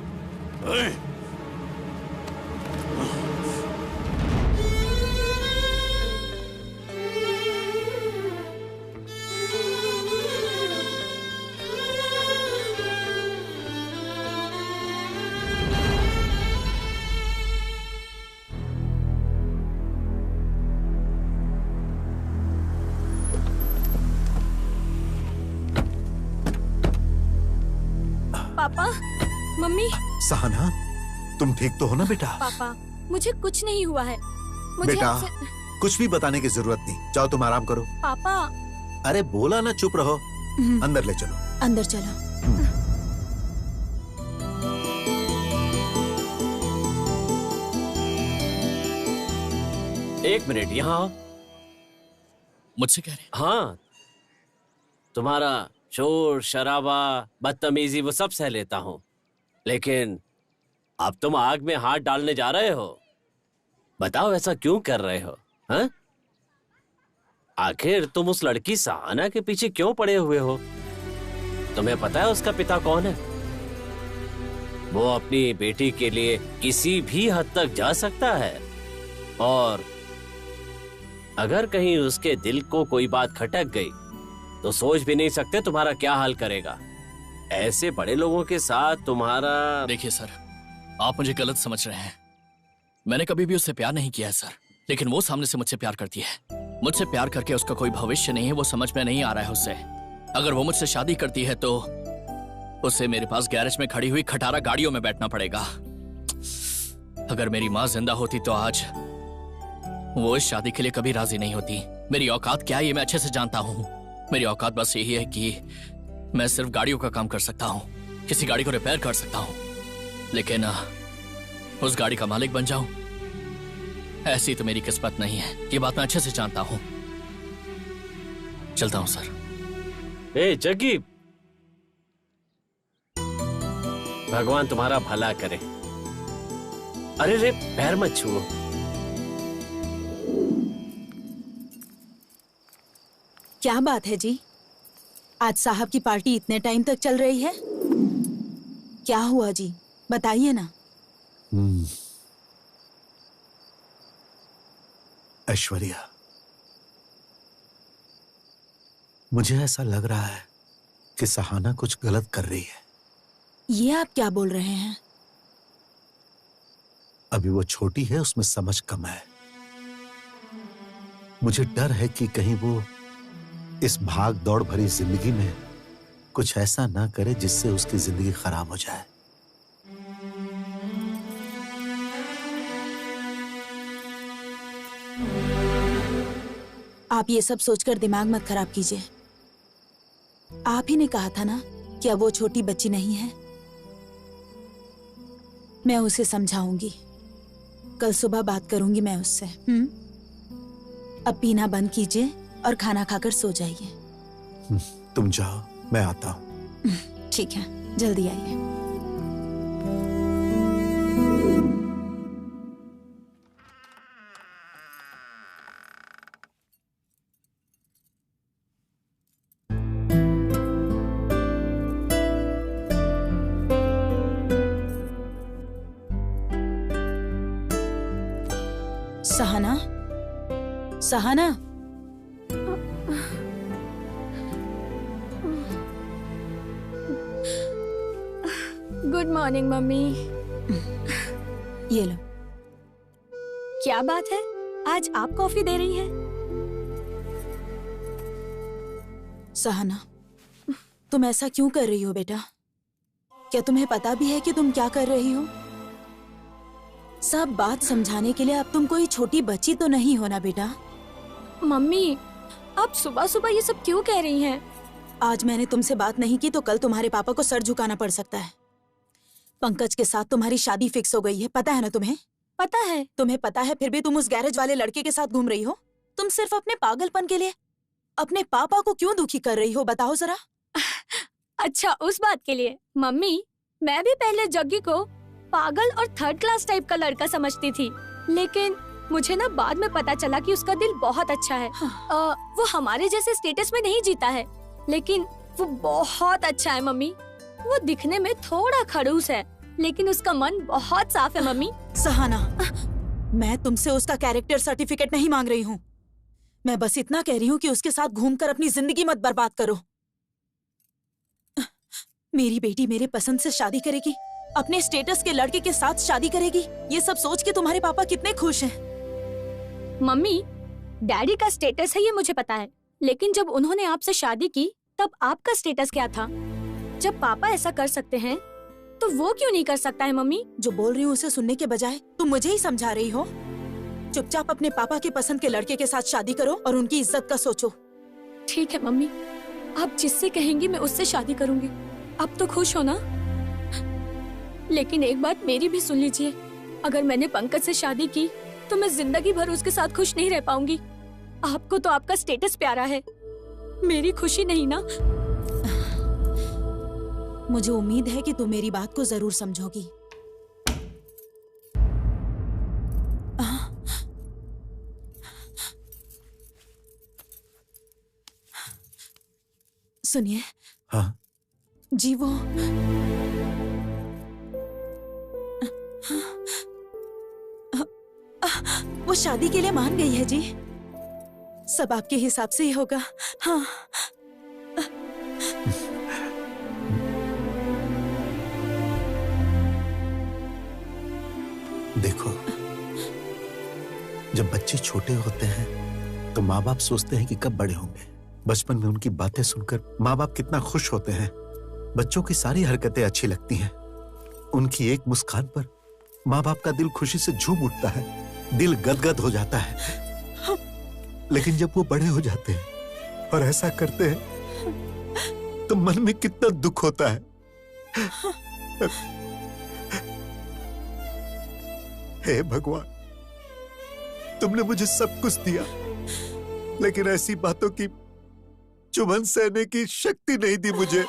पापा, मम्मी। सहाना, तुम ठीक तो हो ना बेटा? पापा, मुझे कुछ नहीं हुआ है। मुझे बेटा, कुछ भी बताने की जरूरत नहीं, जाओ तुम आराम करो। पापा। अरे बोला ना, चुप रहो। अंदर ले चलो। अंदर चलो। एक मिनट, यहाँ आओ। मुझसे कह रहे? हाँ, तुम्हारा शोर शराबा बदतमीजी वो सब सह लेता हूँ, लेकिन अब तुम आग में हाथ डालने जा रहे हो। बताओ ऐसा क्यों कर रहे हो? हाँ? आखिर तुम उस लड़की सहाना के पीछे क्यों पड़े हुए हो? तुम्हें पता है उसका पिता कौन है? वो अपनी बेटी के लिए किसी भी हद तक जा सकता है, और अगर कहीं उसके दिल को कोई बात खटक गई तो सोच भी नहीं सकते तुम्हारा क्या हाल करेगा। ऐसे बड़े लोगों के साथ तुम्हारा। देखिए सर, आप मुझे गलत समझ रहे हैं। मैंने कभी भी उससे प्यार नहीं किया है सर, लेकिन वो सामने से मुझसे प्यार करती है। मुझसे प्यार करके उसका कोई भविष्य नहीं है, वो समझ में नहीं आ रहा है उससे। अगर वो मुझसे शादी करती है तो उसे मेरे पास गैरेज में खड़ी हुई खटारा गाड़ियों में बैठना पड़ेगा। अगर मेरी माँ जिंदा होती तो आज वो इस शादी के लिए कभी राजी नहीं होती। मेरी औकात क्या है ये मैं अच्छे से जानता हूँ। मेरी औकात बस यही है कि मैं सिर्फ गाड़ियों का काम कर सकता हूँ, किसी गाड़ी को रिपेयर कर सकता हूँ, लेकिन उस गाड़ी का मालिक बन जाऊं, ऐसी तो मेरी किस्मत नहीं है। ये बात मैं अच्छे से जानता हूँ। चलता हूँ सर। ए जग्गी, भगवान तुम्हारा भला करे। अरे रे, पैर मत छुओ। क्या बात है जी, आज साहब की पार्टी इतने टाइम तक चल रही है? क्या हुआ जी, बताइए ना। ऐश्वर्या, मुझे ऐसा लग रहा है कि सहाना कुछ गलत कर रही है। ये आप क्या बोल रहे हैं? अभी वो छोटी है, उसमें समझ कम है। मुझे डर है कि कहीं वो इस भाग दौड़ भरी जिंदगी में कुछ ऐसा ना करे जिससे उसकी जिंदगी खराब हो जाए। आप ये सब सोचकर दिमाग मत खराब कीजिए। आप ही ने कहा था ना कि अब वो छोटी बच्ची नहीं है। मैं उसे समझाऊंगी, कल सुबह बात करूंगी मैं उससे। अब पीना बंद कीजिए और खाना खाकर सो जाइए। तुम जाओ, मैं आता हूँ। ठीक है, जल्दी आइए। Sahana, Sahana, good morning mummy. ये लो। क्या बात है, आज आप कॉफी दे रही हैं? सहाना, तुम ऐसा क्यों कर रही हो बेटा? क्या तुम्हें पता भी है कि तुम क्या कर रही हो? सब बात समझाने के लिए अब तुम कोई छोटी बच्ची तो नहीं हो ना बेटा। मम्मी, आप सुबह सुबह ये सब क्यों कह रही हैं? आज मैंने तुमसे बात नहीं की तो कल तुम्हारे पापा को सर झुकाना पड़ सकता है। पंकज के साथ तुम्हारी शादी फिक्स हो गई है, पता है ना तुम्हें? पता है। तुम्हें पता है, फिर भी तुम उस गैरेज वाले लड़के के साथ घूम रही हो। तुम सिर्फ अपने पागलपन के लिए अपने पापा को क्यों दुखी कर रही हो, बताओ जरा। अच्छा, उस बात के लिए। मम्मी, मैं भी पहले जग्गी को पागल और थर्ड क्लास टाइप का लड़का समझती थी, लेकिन मुझे ना बाद में पता चला कि उसका दिल बहुत अच्छा है। वो हमारे जैसे स्टेटस में नहीं जीता है, लेकिन वो बहुत अच्छा है मम्मी। वो दिखने में थोड़ा खड़ूस है, लेकिन उसका मन बहुत साफ है मम्मी। सहाना, मैं तुमसे उसका कैरेक्टर सर्टिफिकेट नहीं मांग रही हूँ। मैं बस इतना कह रही हूँ कि उसके साथ घूमकर अपनी जिंदगी मत बर्बाद करो। मेरी बेटी मेरे पसंद से शादी करेगी, अपने स्टेटस के लड़के के साथ शादी करेगी, ये सब सोच के तुम्हारे पापा कितने खुश हैं। मम्मी, डैडी का स्टेटस है ये मुझे पता है, लेकिन जब उन्होंने आपसे शादी की तब आपका स्टेटस क्या था? जब पापा ऐसा कर सकते हैं तो वो क्यों नहीं कर सकता है? मम्मी, जो बोल रही हूँ उसे सुनने के बजाय तुम मुझे ही समझा रही हो। चुपचाप अपने पापा के पसंद के लड़के के साथ शादी करो और उनकी इज्जत का सोचो। ठीक है मम्मी, आप जिससे कहेंगी मैं उससे शादी करूंगी। अब तो खुश हो ना? लेकिन एक बात मेरी भी सुन लीजिए, अगर मैंने पंकज से शादी की तो मैं जिंदगी भर उसके साथ खुश नहीं रह पाऊंगी। आपको तो आपका स्टेटस प्यारा है, मेरी खुशी नहीं ना। मुझे उम्मीद है कि तुम मेरी बात को जरूर समझोगी। सुनिए। हाँ जी, वो शादी के लिए मान गई है जी। सब आपके हिसाब से ही होगा। हाँ। देखो, जब बच्चे छोटे होते हैं तो माँ बाप सोचते हैं कि कब बड़े होंगे। बचपन में उनकी बातें सुनकर माँ बाप कितना खुश होते हैं। बच्चों की सारी हरकतें अच्छी लगती हैं। उनकी एक मुस्कान पर माँ बाप का दिल खुशी से झूम उठता है, दिल गदगद हो जाता है। लेकिन जब वो बड़े हो जाते हैं और ऐसा करते हैं तो मन में कितना दुख होता है। हे भगवान, तुमने मुझे सब कुछ दिया, लेकिन ऐसी बातों की चुभन सहने की शक्ति नहीं दी मुझे।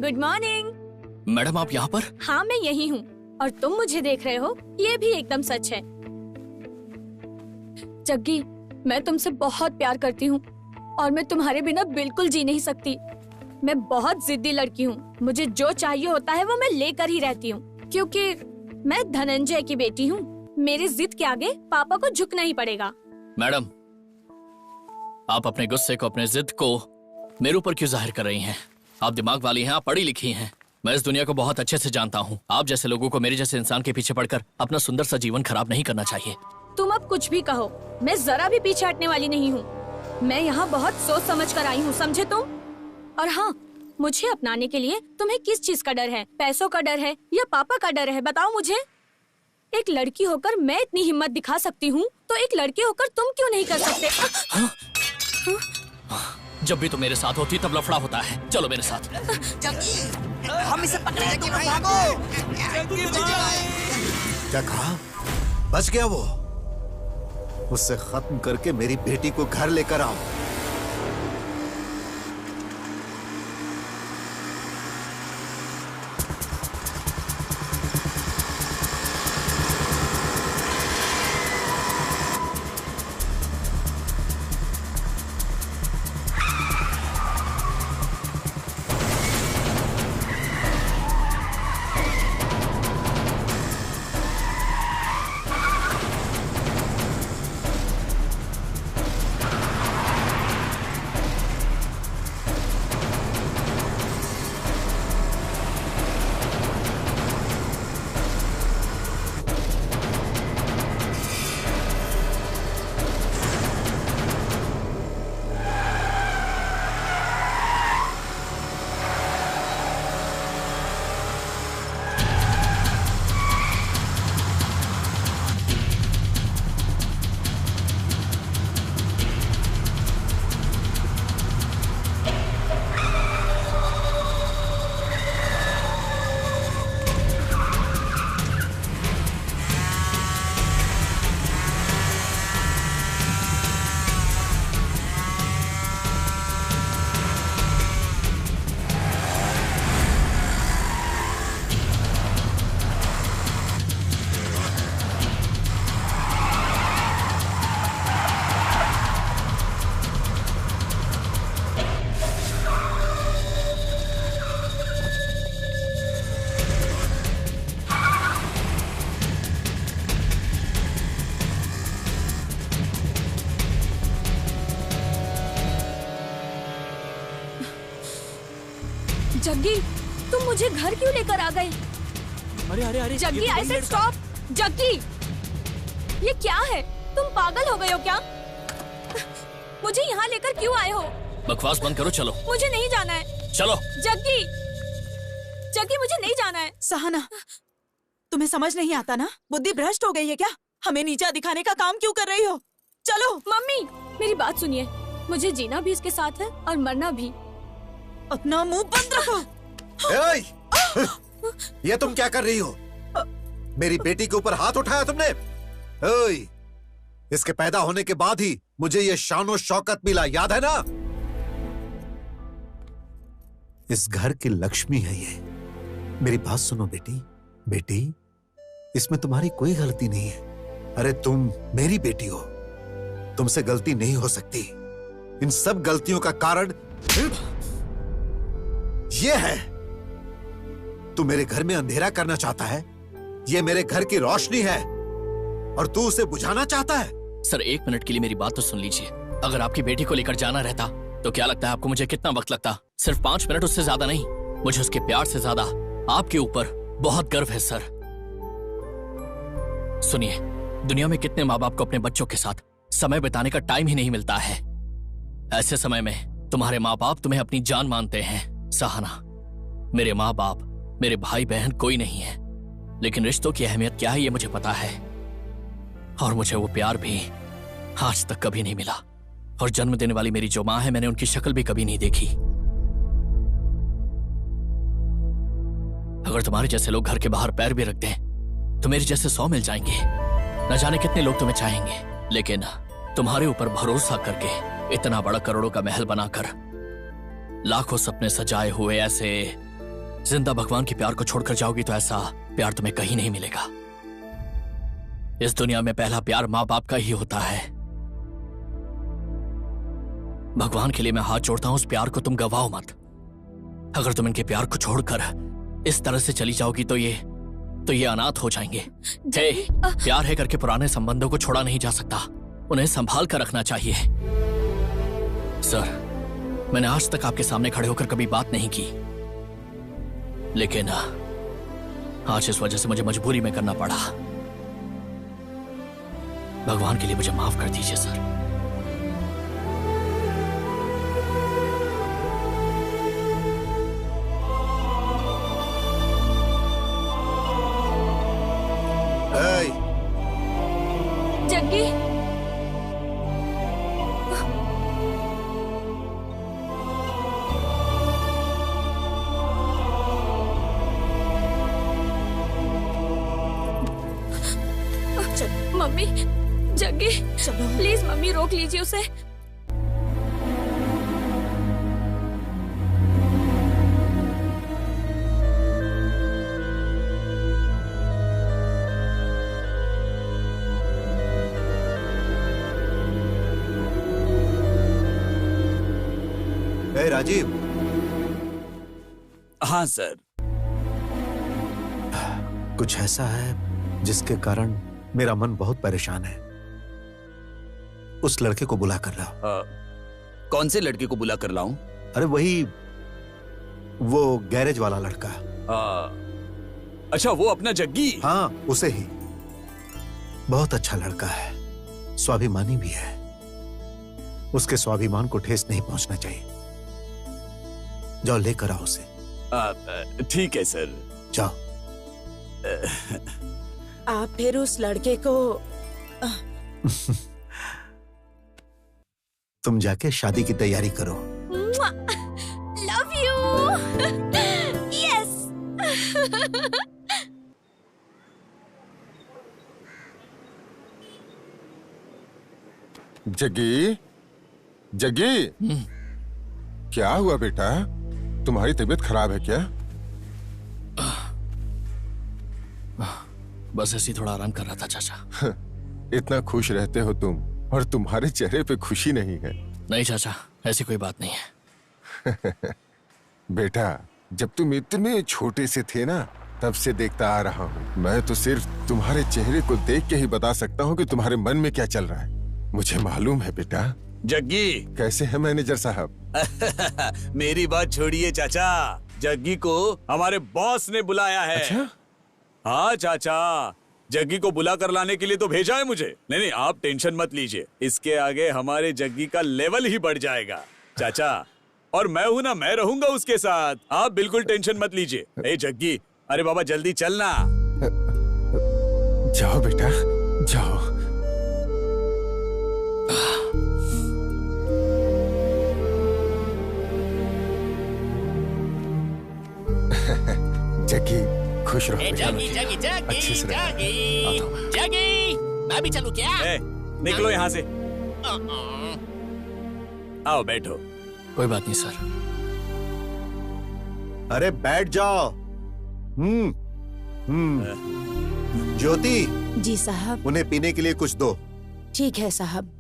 Good morning. मैडम, आप यहाँ पर? हाँ, मैं यही हूँ और तुम मुझे देख रहे हो, ये भी एकदम सच है। जग्गी, मैं तुमसे बहुत प्यार करती हूँ और मैं तुम्हारे बिना बिल्कुल जी नहीं सकती। मैं बहुत जिद्दी लड़की हूँ, मुझे जो चाहिए होता है वो मैं लेकर ही रहती हूँ, क्योंकि मैं धनंजय की बेटी हूँ। मेरी जिद के आगे पापा को झुकना ही पड़ेगा। मैडम, आप अपने गुस्से को, अपने जिद को मेरे ऊपर क्यों जाहिर कर रही हैं? आप दिमाग वाली हैं, आप पढ़ी लिखी हैं। मैं इस दुनिया को बहुत अच्छे से जानता हूँ। आप जैसे लोगों को मेरे जैसे इंसान के पीछे पड़कर अपना सुंदर सा जीवन खराब नहीं करना चाहिए। तुम अब कुछ भी कहो, मैं जरा भी पीछे हटने वाली नहीं हूँ। मैं यहाँ बहुत सोच समझ कर आई हूँ, समझे तुम? और हाँ, मुझे अपनाने के लिए तुम्हें किस चीज का डर है? पैसों का डर है या पापा का डर है? बताओ मुझे। एक लड़की होकर मैं इतनी हिम्मत दिखा सकती हूँ, तो एक लड़के होकर तुम क्यों नहीं कर सकते? जब भी तुम मेरे साथ होती तब लफड़ा होता है। चलो मेरे साथ। हम इसे पकड़ेंगे, भागो। क्या कहा? बच गया वो? उससे खत्म करके मेरी बेटी को घर लेकर आओ। जग्गी, तुम मुझे घर क्यों लेकर आ गए? अरे अरे अरे Jaggi, I said stop. Jaggi, ये क्या है? तुम पागल हो गए हो क्या? मुझे यहाँ लेकर क्यों आए हो? बकवास बंद करो, चलो। मुझे नहीं जाना है। चलो। जग्गी, जग्गी, मुझे नहीं जाना है। सहना, तुम्हें समझ नहीं आता ना? बुद्धि भ्रष्ट हो गई है क्या? हमें नीचा दिखाने का काम क्यों कर रही हो? चलो। मम्मी, मेरी बात सुनिए। मुझे जीना भी इसके साथ है और मरना भी। अपना मुंह बंद रखो। ये तुम क्या कर रही हो? मेरी बेटी के ऊपर हाथ उठाया तुमने? ओए, इसके पैदा होने के बाद ही मुझे ये शान और शौकत मिला, याद है ना? इस घर की लक्ष्मी है ये। मेरी बात सुनो बेटी। बेटी, इसमें तुम्हारी कोई गलती नहीं है। अरे तुम मेरी बेटी हो, तुमसे गलती नहीं हो सकती। इन सब गलतियों का कारण ये है। तू मेरे घर में अंधेरा करना चाहता है। ये मेरे घर की रोशनी है और तू उसे बुझाना चाहता है। सर, 1 मिनट के लिए मेरी बात तो सुन लीजिए। अगर आपकी बेटी को लेकर जाना रहता तो क्या लगता है आपको मुझे कितना वक्त लगता? सिर्फ 5 मिनट, उससे ज्यादा नहीं। मुझे उसके प्यार से ज्यादा आपके ऊपर बहुत गर्व है सर। सुनिए, दुनिया में कितने माँ बाप को अपने बच्चों के साथ समय बिताने का टाइम ही नहीं मिलता है। ऐसे समय में तुम्हारे माँ बाप तुम्हें अपनी जान मानते हैं। सहना, मेरे माँ बाप, मेरे भाई बहन कोई नहीं है, लेकिन रिश्तों की अहमियत क्या है ये मुझे पता है। और मुझे वो प्यार भी आज तक कभी नहीं मिला। और जन्म देने वाली मेरी जो माँ है, मैंने उनकी शक्ल भी कभी नहीं देखी। अगर तुम्हारे जैसे लोग घर के बाहर पैर भी रख दें तो मेरे जैसे 100 मिल जाएंगे। न जाने कितने लोग तुम्हें चाहेंगे, लेकिन तुम्हारे ऊपर भरोसा करके इतना बड़ा करोड़ों का महल बनाकर लाखों सपने सजाए हुए ऐसे जिंदा भगवान के प्यार को छोड़कर जाओगी तो ऐसा प्यार तुम्हें कहीं नहीं मिलेगा। इस दुनिया में पहला प्यार माँ बाप का ही होता है। भगवान के लिए मैं हाथ जोड़ता हूं, उस प्यार को तुम गवाओ मत। अगर तुम इनके प्यार को छोड़कर इस तरह से चली जाओगी तो ये अनाथ हो जाएंगे। हे, प्यार है करके पुराने संबंधों को छोड़ा नहीं जा सकता, उन्हें संभाल कर रखना चाहिए। सर, मैंने आज तक आपके सामने खड़े होकर कभी बात नहीं की, लेकिन आज इस वजह से मुझे मजबूरी में करना पड़ा। भगवान के लिए मुझे माफ कर दीजिए सर। जग्गी, मम्मी, जग्गी, चलो प्लीज मम्मी रोक लीजिए उसे। राजीव। हाँ सर। कुछ ऐसा है जिसके कारण मेरा मन बहुत परेशान है। उस लड़के को बुला कर लाओ। कौन से लड़के को बुला कर लाऊं? अरे वही, वो गैरेज वाला लड़का। अच्छा, वो अपना जग्गी? हाँ, उसे ही। बहुत अच्छा लड़का है, स्वाभिमानी भी है। उसके स्वाभिमान को ठेस नहीं पहुंचना चाहिए। जाओ लेकर आओ उसे। ठीक है सर। जाओ। आप फिर उस लड़के को तुम जाके शादी की तैयारी करो। Love you. Yes. Jaggi, Jaggi, क्या हुआ बेटा? तुम्हारी तबीयत खराब है क्या? बस ऐसे ही थोड़ा आराम कर रहा था चाचा। इतना खुश रहते हो तुम और तुम्हारे चेहरे पे खुशी नहीं है। नहीं चाचा, ऐसी कोई बात नहीं है। बेटा, जब तुम इतने छोटे से थे ना, तब से देखता आ रहा हूँ। मैं तो सिर्फ तुम्हारे चेहरे को देख के ही बता सकता हूँ कि तुम्हारे मन में क्या चल रहा है। मुझे मालूम है बेटा। जग्गी, कैसे है मैनेजर साहब? मेरी बात छोड़िए चाचा, जग्गी को हमारे बॉस ने बुलाया है। अच्छा? हाँ चाचा, जग्गी को बुला कर लाने के लिए तो भेजा है मुझे। नहीं नहीं, आप टेंशन मत लीजिए, इसके आगे हमारे जग्गी का लेवल ही बढ़ जाएगा चाचा। और मैं हूं ना, मैं रहूंगा उसके साथ, आप बिल्कुल टेंशन मत लीजिए। ए जग्गी, अरे बाबा जल्दी चलना। जाओ बेटा, जाओ। जग्गी खुश रहो बेटा। जगी जगी जगी अच्छे से रहना। जगी जगी, मैं भी चलूं क्या? ए, निकलो यहाँ से। आओ बैठो। कोई बात नहीं सर। अरे बैठ जाओ। ज्योति, जी साहब। उन्हें पीने के लिए कुछ दो। ठीक है साहब।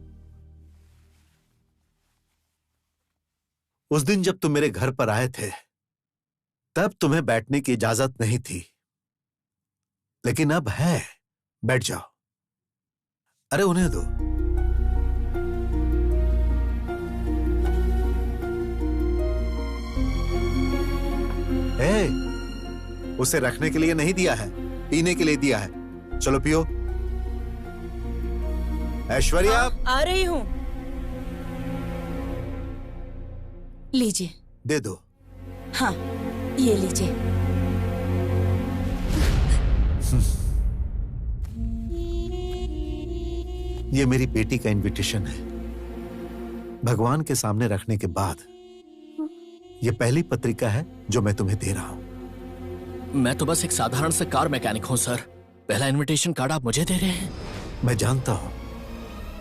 उस दिन जब तुम मेरे घर पर आए थे तब तुम्हें बैठने की इजाजत नहीं थी, लेकिन अब है। बैठ जाओ। अरे उन्हें दो। उसे रखने के लिए नहीं दिया है, पीने के लिए दिया है। चलो पियो। ऐश्वर्या, आ रही हूँ। लीजिए। दे दो। हाँ, ये लीजिए। ये मेरी बेटी का इनविटेशन है। भगवान के सामने रखने के बाद ये पहली पत्रिका है जो मैं तुम्हें दे रहा हूं। मैं तो बस एक साधारण से कार मैकेनिक हूं सर। पहला इनविटेशन कार्ड आप मुझे दे रहे हैं? मैं जानता हूं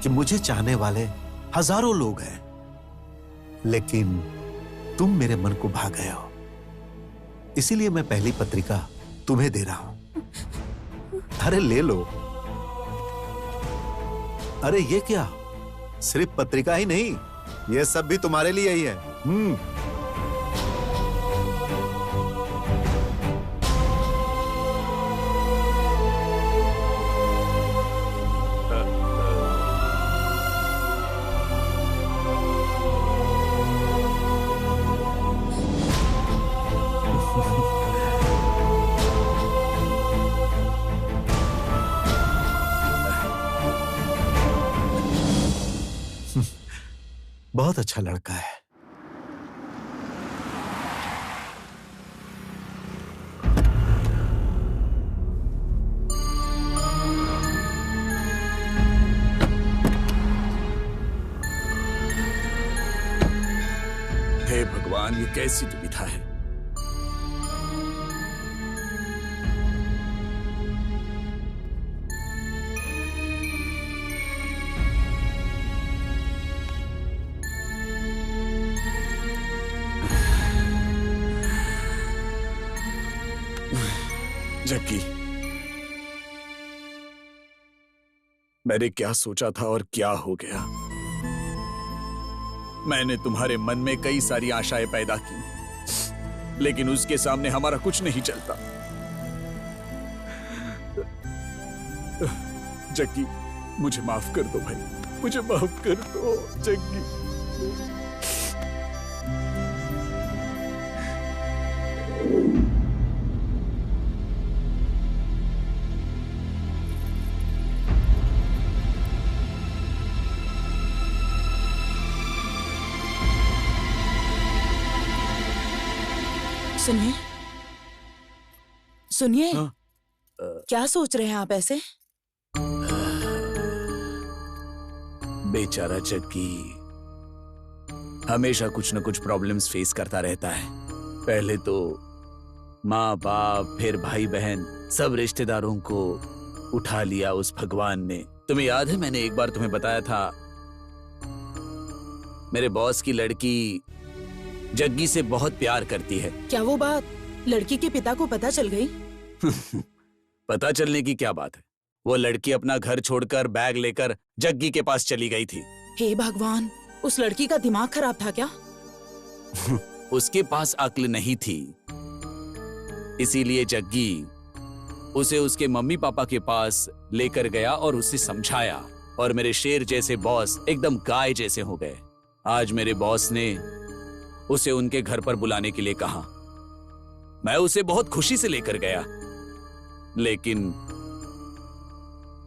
कि मुझे चाहने वाले हजारों लोग हैं, लेकिन तुम मेरे मन को भा गए हो, इसीलिए मैं पहली पत्रिका तुम्हें दे रहा हूं। अरे ले लो। अरे ये क्या, सिर्फ पत्रिका ही नहीं, ये सब भी तुम्हारे लिए ही है। बहुत अच्छा लड़का है। हे भगवान, ये कैसी दुविधा है। जग्गी, मैंने क्या सोचा था और क्या हो गया। मैंने तुम्हारे मन में कई सारी आशाएं पैदा की, लेकिन उसके सामने हमारा कुछ नहीं चलता। जग्गी, मुझे माफ कर दो भाई, मुझे माफ कर दो जग्गी। सुनिए, सुनिए। क्या सोच रहे हैं आप ऐसे? बेचारा जग्गी हमेशा कुछ न कुछ प्रॉब्लम्स फेस करता रहता है। पहले तो माँ बाप, फिर भाई बहन, सब रिश्तेदारों को उठा लिया उस भगवान ने। तुम्हें याद है मैंने एक बार तुम्हें बताया था मेरे बॉस की लड़की जग्गी से बहुत प्यार करती है। क्या वो बात लड़की के पिता को पता चल गई? पता चलने की क्या बात है, वो लड़की अपना घर छोड़कर बैग लेकर जग्गी के पास चली गई थी। हे भगवान, उस लड़की का दिमाग खराब था क्या? उसके पास अक्ल नहीं थी, इसीलिए जग्गी उसे उसके मम्मी पापा के पास लेकर गया और उसे समझाया, और मेरे शेर जैसे बॉस एकदम गाय जैसे हो गए। आज मेरे बॉस ने उसे उनके घर पर बुलाने के लिए कहा, मैं उसे बहुत खुशी से लेकर गया, लेकिन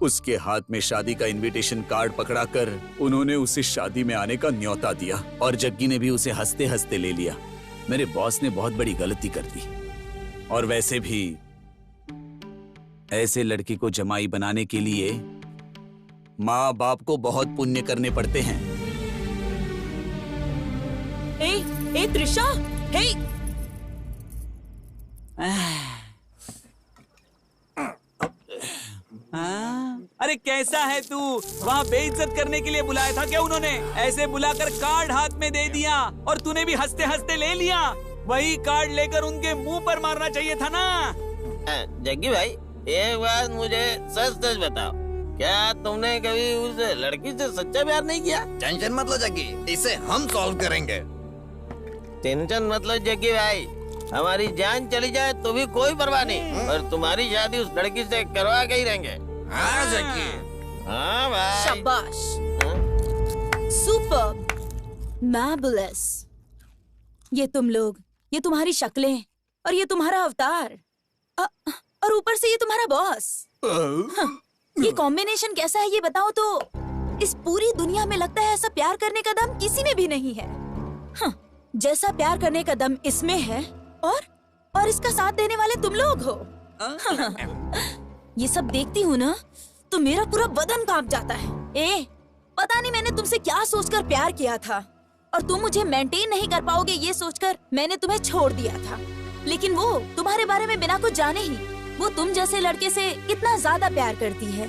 उसके हाथ में शादी का इनविटेशन कार्ड पकड़ाकर उन्होंने उसे शादी में आने का न्योता दिया और जग्गी ने भी उसे हंसते हंसते ले लिया। मेरे बॉस ने बहुत बड़ी गलती कर दी। और वैसे भी ऐसे लड़की को जमाई बनाने के लिए माँ बाप को बहुत पुण्य करने पड़ते हैं। ए त्रिशा, हे अरे कैसा है तू? वहाँ बेइज्जत करने के लिए बुलाया था क्या उन्होंने? ऐसे बुलाकर कार्ड हाथ में दे दिया और तूने भी हंसते हंसते ले लिया। वही कार्ड लेकर उनके मुंह पर मारना चाहिए था ना। जग्गी भाई, एक बात मुझे सच सच बताओ, क्या तुमने कभी उस लड़की से सच्चा प्यार नहीं किया? टेंशन मत लो जग्गी, इसे हम सॉल्व करेंगे। टेंशन मत लो जग्गी भाई, हमारी जान चली जाए तो भी कोई परवाह नहीं, और तुम्हारी शादी उस लड़की से करवा के ही रहेंगे। हाँ जग्गी। हाँ भाई। शाबाश, सुपर, मैर्वेलस। ये तुम लोग, ये तुम्हारी शक्लें और ये तुम्हारा अवतार, और ऊपर से ये तुम्हारा बॉस। ये कॉम्बिनेशन कैसा है ये बताओ तो। इस पूरी दुनिया में लगता है ऐसा प्यार करने का दम किसी में भी नहीं है। जैसा प्यार करने का दम इसमें है, और इसका साथ देने वाले तुम लोग हो। ये सब देखती हूँ ना तो मेरा पूरा बदन कांप जाता है। पता नहीं मैंने तुमसे क्या सोचकर प्यार किया था, और तुम मुझे मेंटेन नहीं कर पाओगे ये सोचकर मैंने तुम्हें छोड़ दिया था। लेकिन वो तुम्हारे बारे में बिना कुछ जाने ही वो तुम जैसे लड़के से कितना ज्यादा प्यार करती है।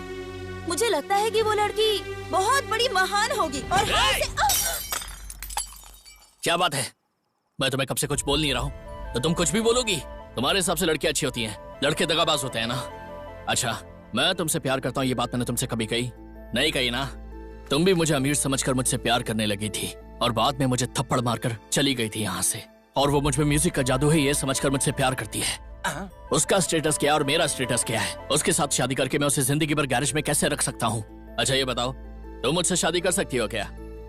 मुझे लगता है कि वो लड़की बहुत बड़ी महान होगी। और क्या बात है? मैं तुम्हें कब से कुछ बोल नहीं रहा हूँ तो तुम कुछ भी बोलोगी? तुम्हारे हिसाब से लड़कियां अच्छी होती हैं, लड़के दगाबाज होते हैं ना? अच्छा, मैं तुमसे प्यार करता हूँ ये बात मैंने तुमसे कभी कही नहीं? कही ना? तुम भी मुझे अमीर समझकर मुझसे प्यार करने लगी थी और बाद में मुझे थप्पड़ मारकर चली गई थी यहाँ से। और वो मुझ में म्यूजिक का जादू है ये समझकर मुझसे प्यार करती है। उसका स्टेटस क्या और मेरा स्टेटस क्या है? उसके साथ शादी करके मैं उसे जिंदगी भर गैरेज में कैसे रख सकता हूँ? अच्छा ये बताओ, तुम मुझसे शादी कर सकती हो क्या?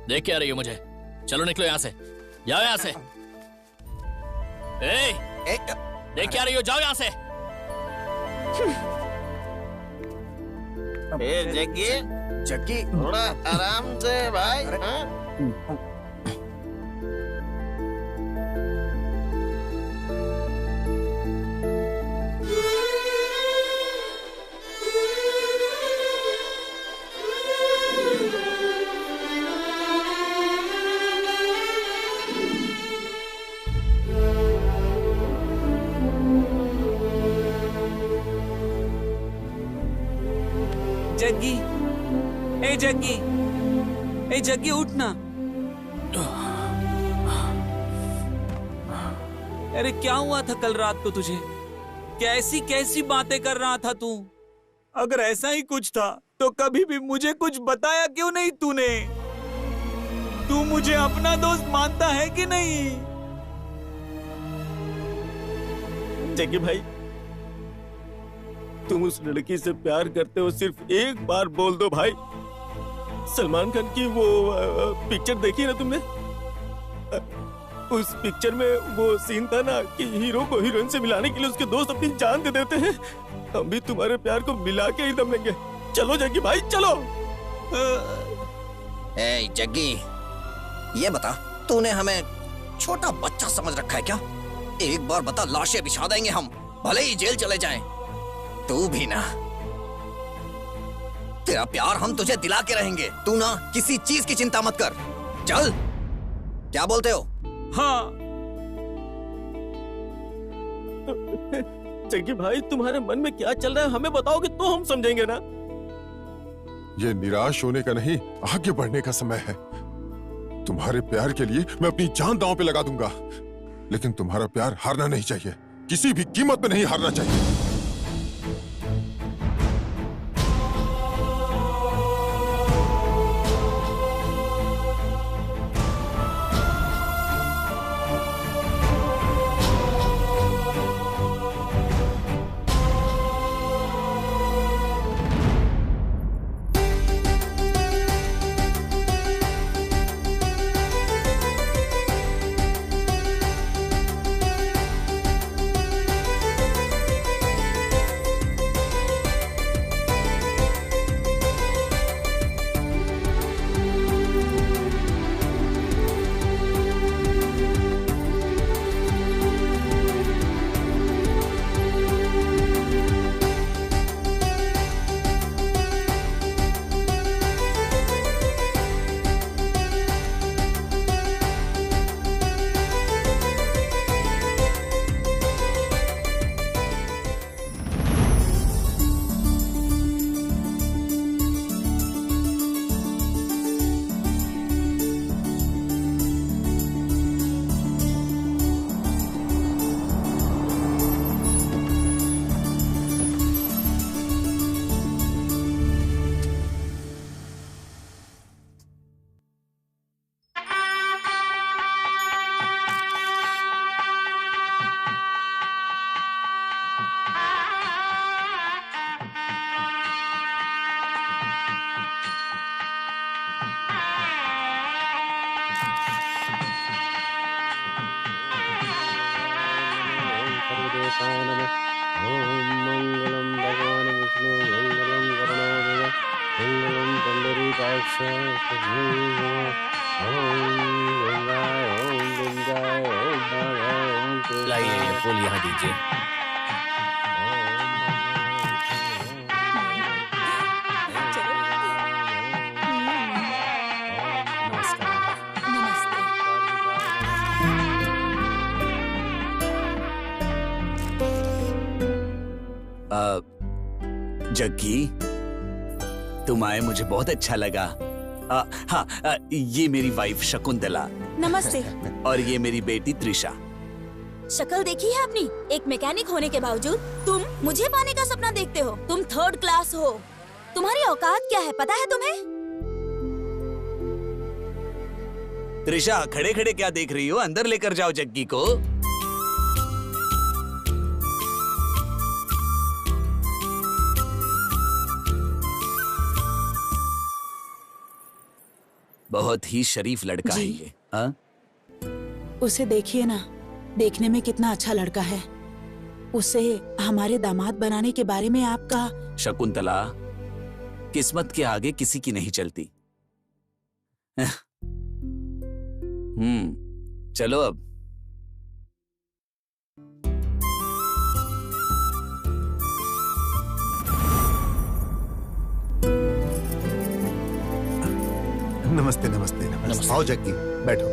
देख के आ रही हो मुझे? चलो निकलो यहाँ से, जाओ यहाँ से। देख के आ रही हो, जाओ यहाँ से। जग्गी थोड़ा आराम से भाई। जग्गी, जग्गी, जग्गी उठना। अरे क्या हुआ था कल रात को तुझे? कैसी कैसी बातें कर रहा था तू? अगर ऐसा ही कुछ था तो कभी भी मुझे कुछ बताया क्यों नहीं तूने? तू मुझे अपना दोस्त मानता है कि नहीं? जग्गी भाई, तुम उस लड़की से प्यार करते हो सिर्फ एक बार बोल दो भाई। सलमान खान की वो पिक्चर देखी ना तुमने? उस पिक्चर में वो सीन था ना कि हीरो को हीरोइन से मिलाने के लिए उसके दोस्त अपनी जान दे देते हैं। हम भी तुम्हारे प्यार को मिला के ही दम लेंगे। चलो जग्गी भाई चलो। जग्गी, ये बता, तूने हमें छोटा बच्चा समझ रखा है क्या? एक बार बता, लाशें बिछा देंगे हम, भले ही जेल चले जाएं। तू भी ना, तेरा प्यार हम तुझे दिला के रहेंगे। तू ना किसी चीज की चिंता मत कर। चल, क्या बोलते हो? हाँ। जग्गी भाई, तुम्हारे मन में क्या चल रहा है हमें बताओगे तो हम समझेंगे ना। ये निराश होने का नहीं, आगे बढ़ने का समय है। तुम्हारे प्यार के लिए मैं अपनी जान दांव पे लगा दूंगा, लेकिन तुम्हारा प्यार हारना नहीं चाहिए, किसी भी कीमत पे नहीं हारना चाहिए। देवताय नमः। ओम मंगलम भगवान विष्णु मंगलम गरुड़ध्वज मंगलम पुंडरीकाक्ष ओम गंगाय ओम विंध्याय ओम भागाय ओम लाइए ये फूल यहाँ दीजिए। जग्गी, तुम आए मुझे बहुत अच्छा लगा। हाँ, ये मेरी वाइफ शकुंतला नमस्ते। और ये मेरी बेटी त्रिशा। शक्ल देखी है अपनी? एक मैकेनिक होने के बावजूद तुम मुझे पाने का सपना देखते हो। तुम 3rd क्लास हो। तुम्हारी औकात क्या है पता है तुम्हें? त्रिशा, खड़े खड़े क्या देख रही हो? अंदर लेकर जाओ जग्गी को। बहुत ही शरीफ लड़का है ये। हाँ? उसे देखिए ना, देखने में कितना अच्छा लड़का है। उसे हमारे दामाद बनाने के बारे में आपका। शकुंतला, किस्मत के आगे किसी की नहीं चलती। चलो अब। नमस्ते नमस्ते नमस्ते। आओ जग्गी, बैठो।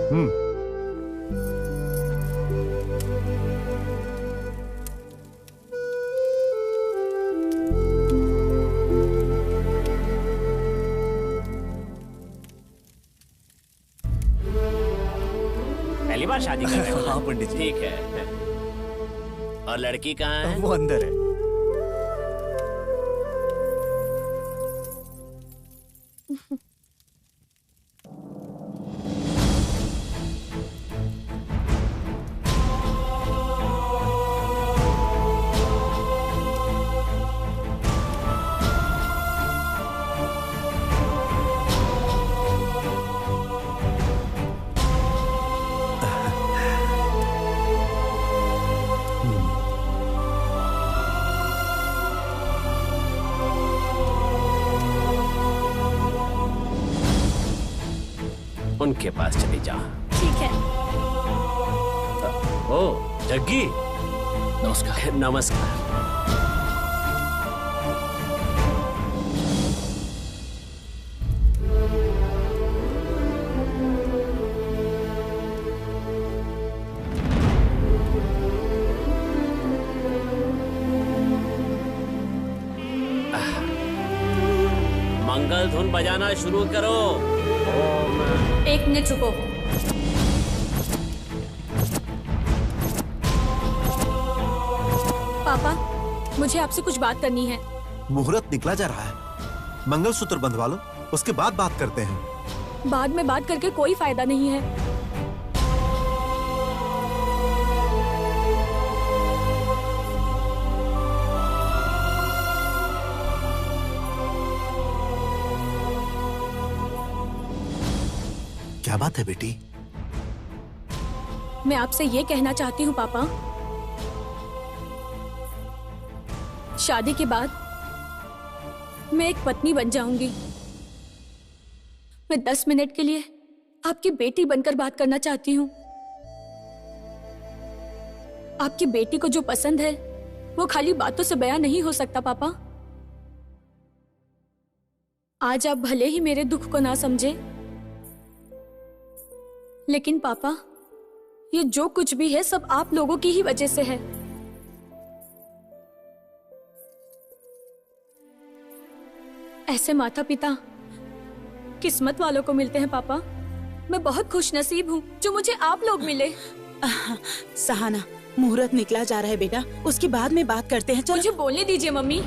पहली बार शादी कर रहे हो? हाँ पंडित जी। ठीक है। और लड़की कहाँ है? वो अंदर है। उनके पास चले जा। ठीक है। ओ जग्गी, नमस्कार। नमस्कार। मंगल धुन बजाना शुरू करो। एक मिनट रुको। पापा, मुझे आपसे कुछ बात करनी है। मुहूर्त निकला जा रहा है, मंगलसूत्र बंधवा लो, उसके बाद बात करते हैं। बाद में बात करके कोई फायदा नहीं है। क्या बात है बेटी? मैं आपसे ये कहना चाहती हूँ पापा, शादी के बाद मैं एक पत्नी बन जाऊंगी। मैं 10 मिनट के लिए आपकी बेटी बनकर बात करना चाहती हूँ। आपकी बेटी को जो पसंद है वो खाली बातों से बयां नहीं हो सकता पापा। आज आप भले ही मेरे दुख को ना समझे, लेकिन पापा ये जो कुछ भी है सब आप लोगों की ही वजह से है। ऐसे माता पिता किस्मत वालों को मिलते हैं पापा। मैं बहुत खुशनसीब हूँ जो मुझे आप लोग मिले। सहाना, मुहूर्त निकला जा रहा है बेटा, उसके बाद में बात करते हैं। चलो। मुझे बोलने दीजिए मम्मी।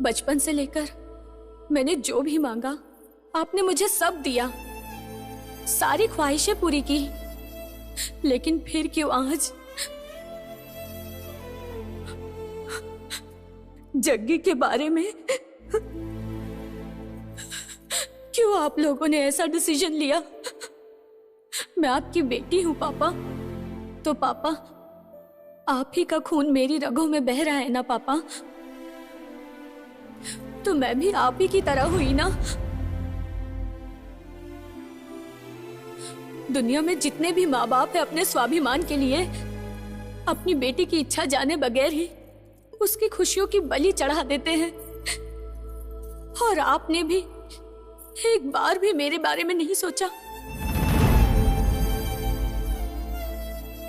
बचपन से लेकर मैंने जो भी मांगा आपने मुझे सब दिया, सारी ख्वाहिशें पूरी की, लेकिन फिर क्यों आज जग्गी के बारे में क्यों आप लोगों ने ऐसा डिसीजन लिया? मैं आपकी बेटी हूँ पापा। तो पापा, आप ही का खून मेरी रगों में बह रहा है ना पापा? तो मैं भी आप ही की तरह हुई ना। दुनिया में जितने भी माँ बाप है अपने स्वाभिमान के लिए अपनी बेटी की इच्छा जाने बगैर ही उसकी खुशियों की बलि चढ़ा देते हैं। और आपने भी एक बार भी मेरे बारे में नहीं सोचा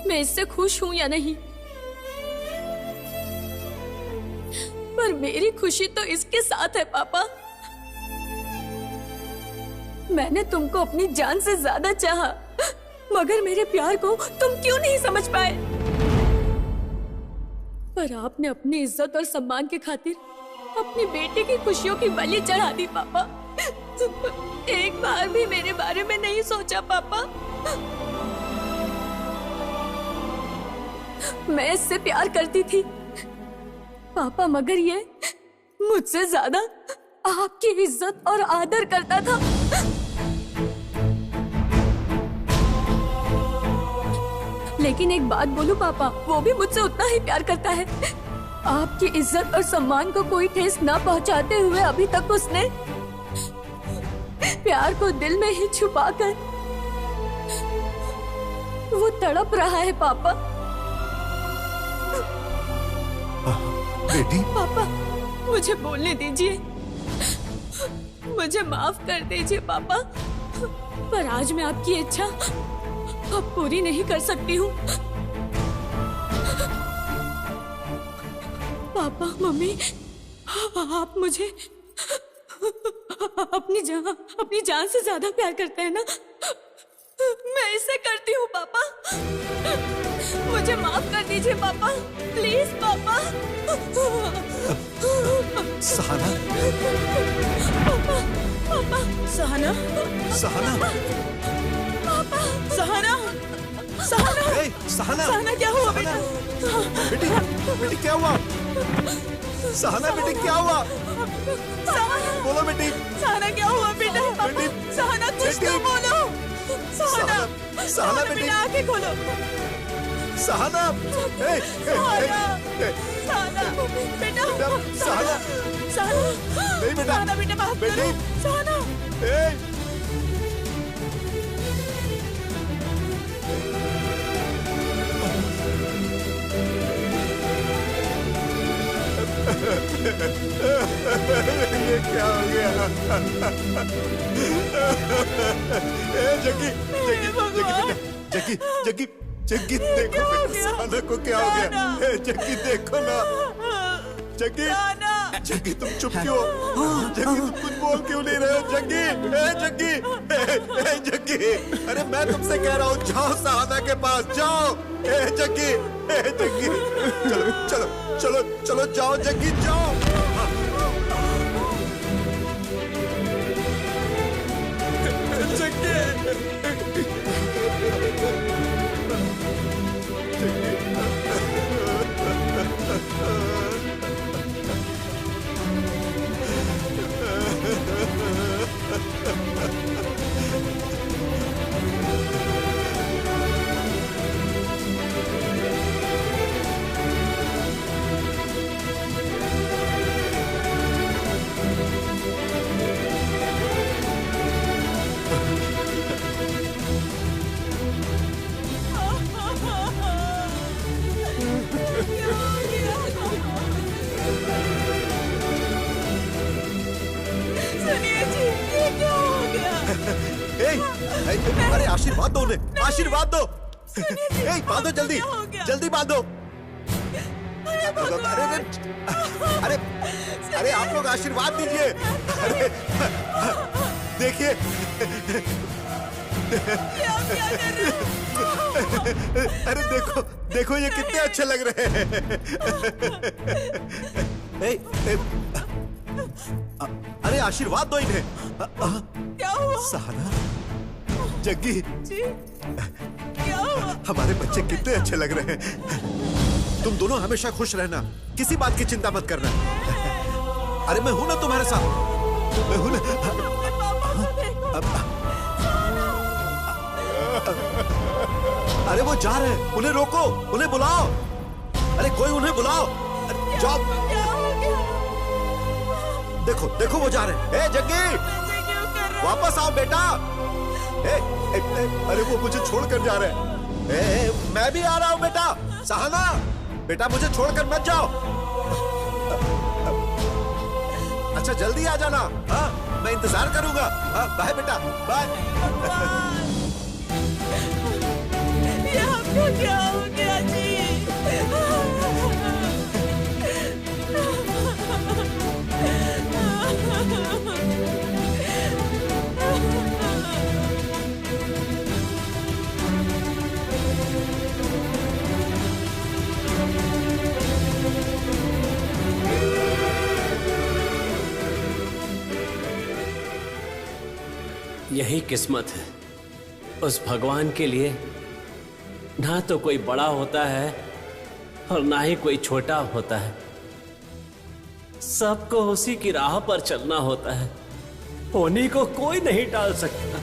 मैं इससे खुश हूं या नहीं। पर मेरी खुशी तो इसके साथ है पापा। मैंने तुमको अपनी जान से ज्यादा चाहा, मगर मेरे प्यार को तुम क्यों नहीं समझ पाए? पर आपने अपनी इज्जत और सम्मान के खातिर अपनी बेटी की खुशियों की बलि चढ़ा दी पापा। एक बार भी मेरे बारे में नहीं सोचा पापा। मैं इससे प्यार करती थी पापा, मगर ये मुझसे ज्यादा आपकी इज्जत और आदर करता था। लेकिन एक बात बोलूं पापा, वो भी मुझसे उतना ही प्यार करता है। आपकी इज्जत और सम्मान को कोई ठेस न पहुंचाते हुए अभी तक उसने प्यार को दिल में ही छुपाकर वो तड़प रहा है पापा। बेटी, पापा मुझे बोलने दीजिए, मुझे माफ कर दीजिए पापा। पर आज मैं आपकी इच्छा अब पूरी नहीं कर सकती हूँ। पापा मम्मी, आप मुझे अपनी जान से ज्यादा प्यार करते हैं ना? मैं इसे करती हूँ पापा। मुझे माफ कर दीजिए पापा, प्लीज पापा। सहाना, पापा, पापा, सहाना, सहाना, पापा, सहाना, सहाना, सहाना, सहाना क्या हुआ बेटा? बेटी, बेटी क्या हुआ? सहाना बेटी क्या हुआ? बोलो बेटी। सहाना क्या हुआ बेटा? बेटी, सहाना कुछ तो बोलो। सहाना, सहाना बेटी, आंखें खोलो। सहाना, सहाना, बेटा, सहाना, सहाना, नहीं बेटा, सहाना बेटा बात करो। सहाना, ये क्या हो गया? जग्गी, जग्गी, जग्गी, जग्गी, देखो बेटा, सहाना को क्या हो गया? जग्गी देखो ना, जग्गी, जग्गी तुम चुप क्यों? जग्गी तुम कुछ बोल क्यों नहीं रहे हो? जग्गी, जग्गी, जग्गी, अरे मैं तुमसे कह रहा हूँ जाओ सहाना के पास जाओ। जग्गी, जग्गी, चलो चलो चलो चलो जाओ जग्गी जाओ। अरे आशीर्वाद दो उन्हें, आशीर्वाद दो। बांधो जल्दी, जल्दी बांधो। अरे अरे आप लोग आशीर्वाद दीजिए। अरे देखिए, अरे देखो देखो ये कितने अच्छे लग रहे हैं। अरे आशीर्वाद दो इन्हें। क्या हुआ? सहाना, जग्गी, क्या हुआ? हमारे बच्चे कितने अच्छे लग रहे हैं। तुम दोनों हमेशा खुश रहना, किसी बात की चिंता मत करना। अरे मैं हूं ना तुम्हारे साथ, मैं हूं ना। अरे वो जा रहे हैं, उन्हें रोको, उन्हें बुलाओ। अरे कोई उन्हें बुलाओ। जाओ। देखो देखो वो जा रहे हैं। ए जग्गी, वापस आओ बेटा। अरे वो मुझे छोड़कर जा रहे हैं। मैं भी आ रहा हूँ बेटा। सहाना बेटा, मुझे छोड़कर मत जाओ। अच्छा जल्दी आ जाना। हाँ मैं इंतजार करूंगा। हाँ बाय बेटा, बाय। ये आपको क्या हो गया जी? यही किस्मत है। उस भगवान के लिए ना तो कोई बड़ा होता है और ना ही कोई छोटा होता है। सबको उसी की राह पर चलना होता है। उन्हीं को कोई नहीं टाल सकता।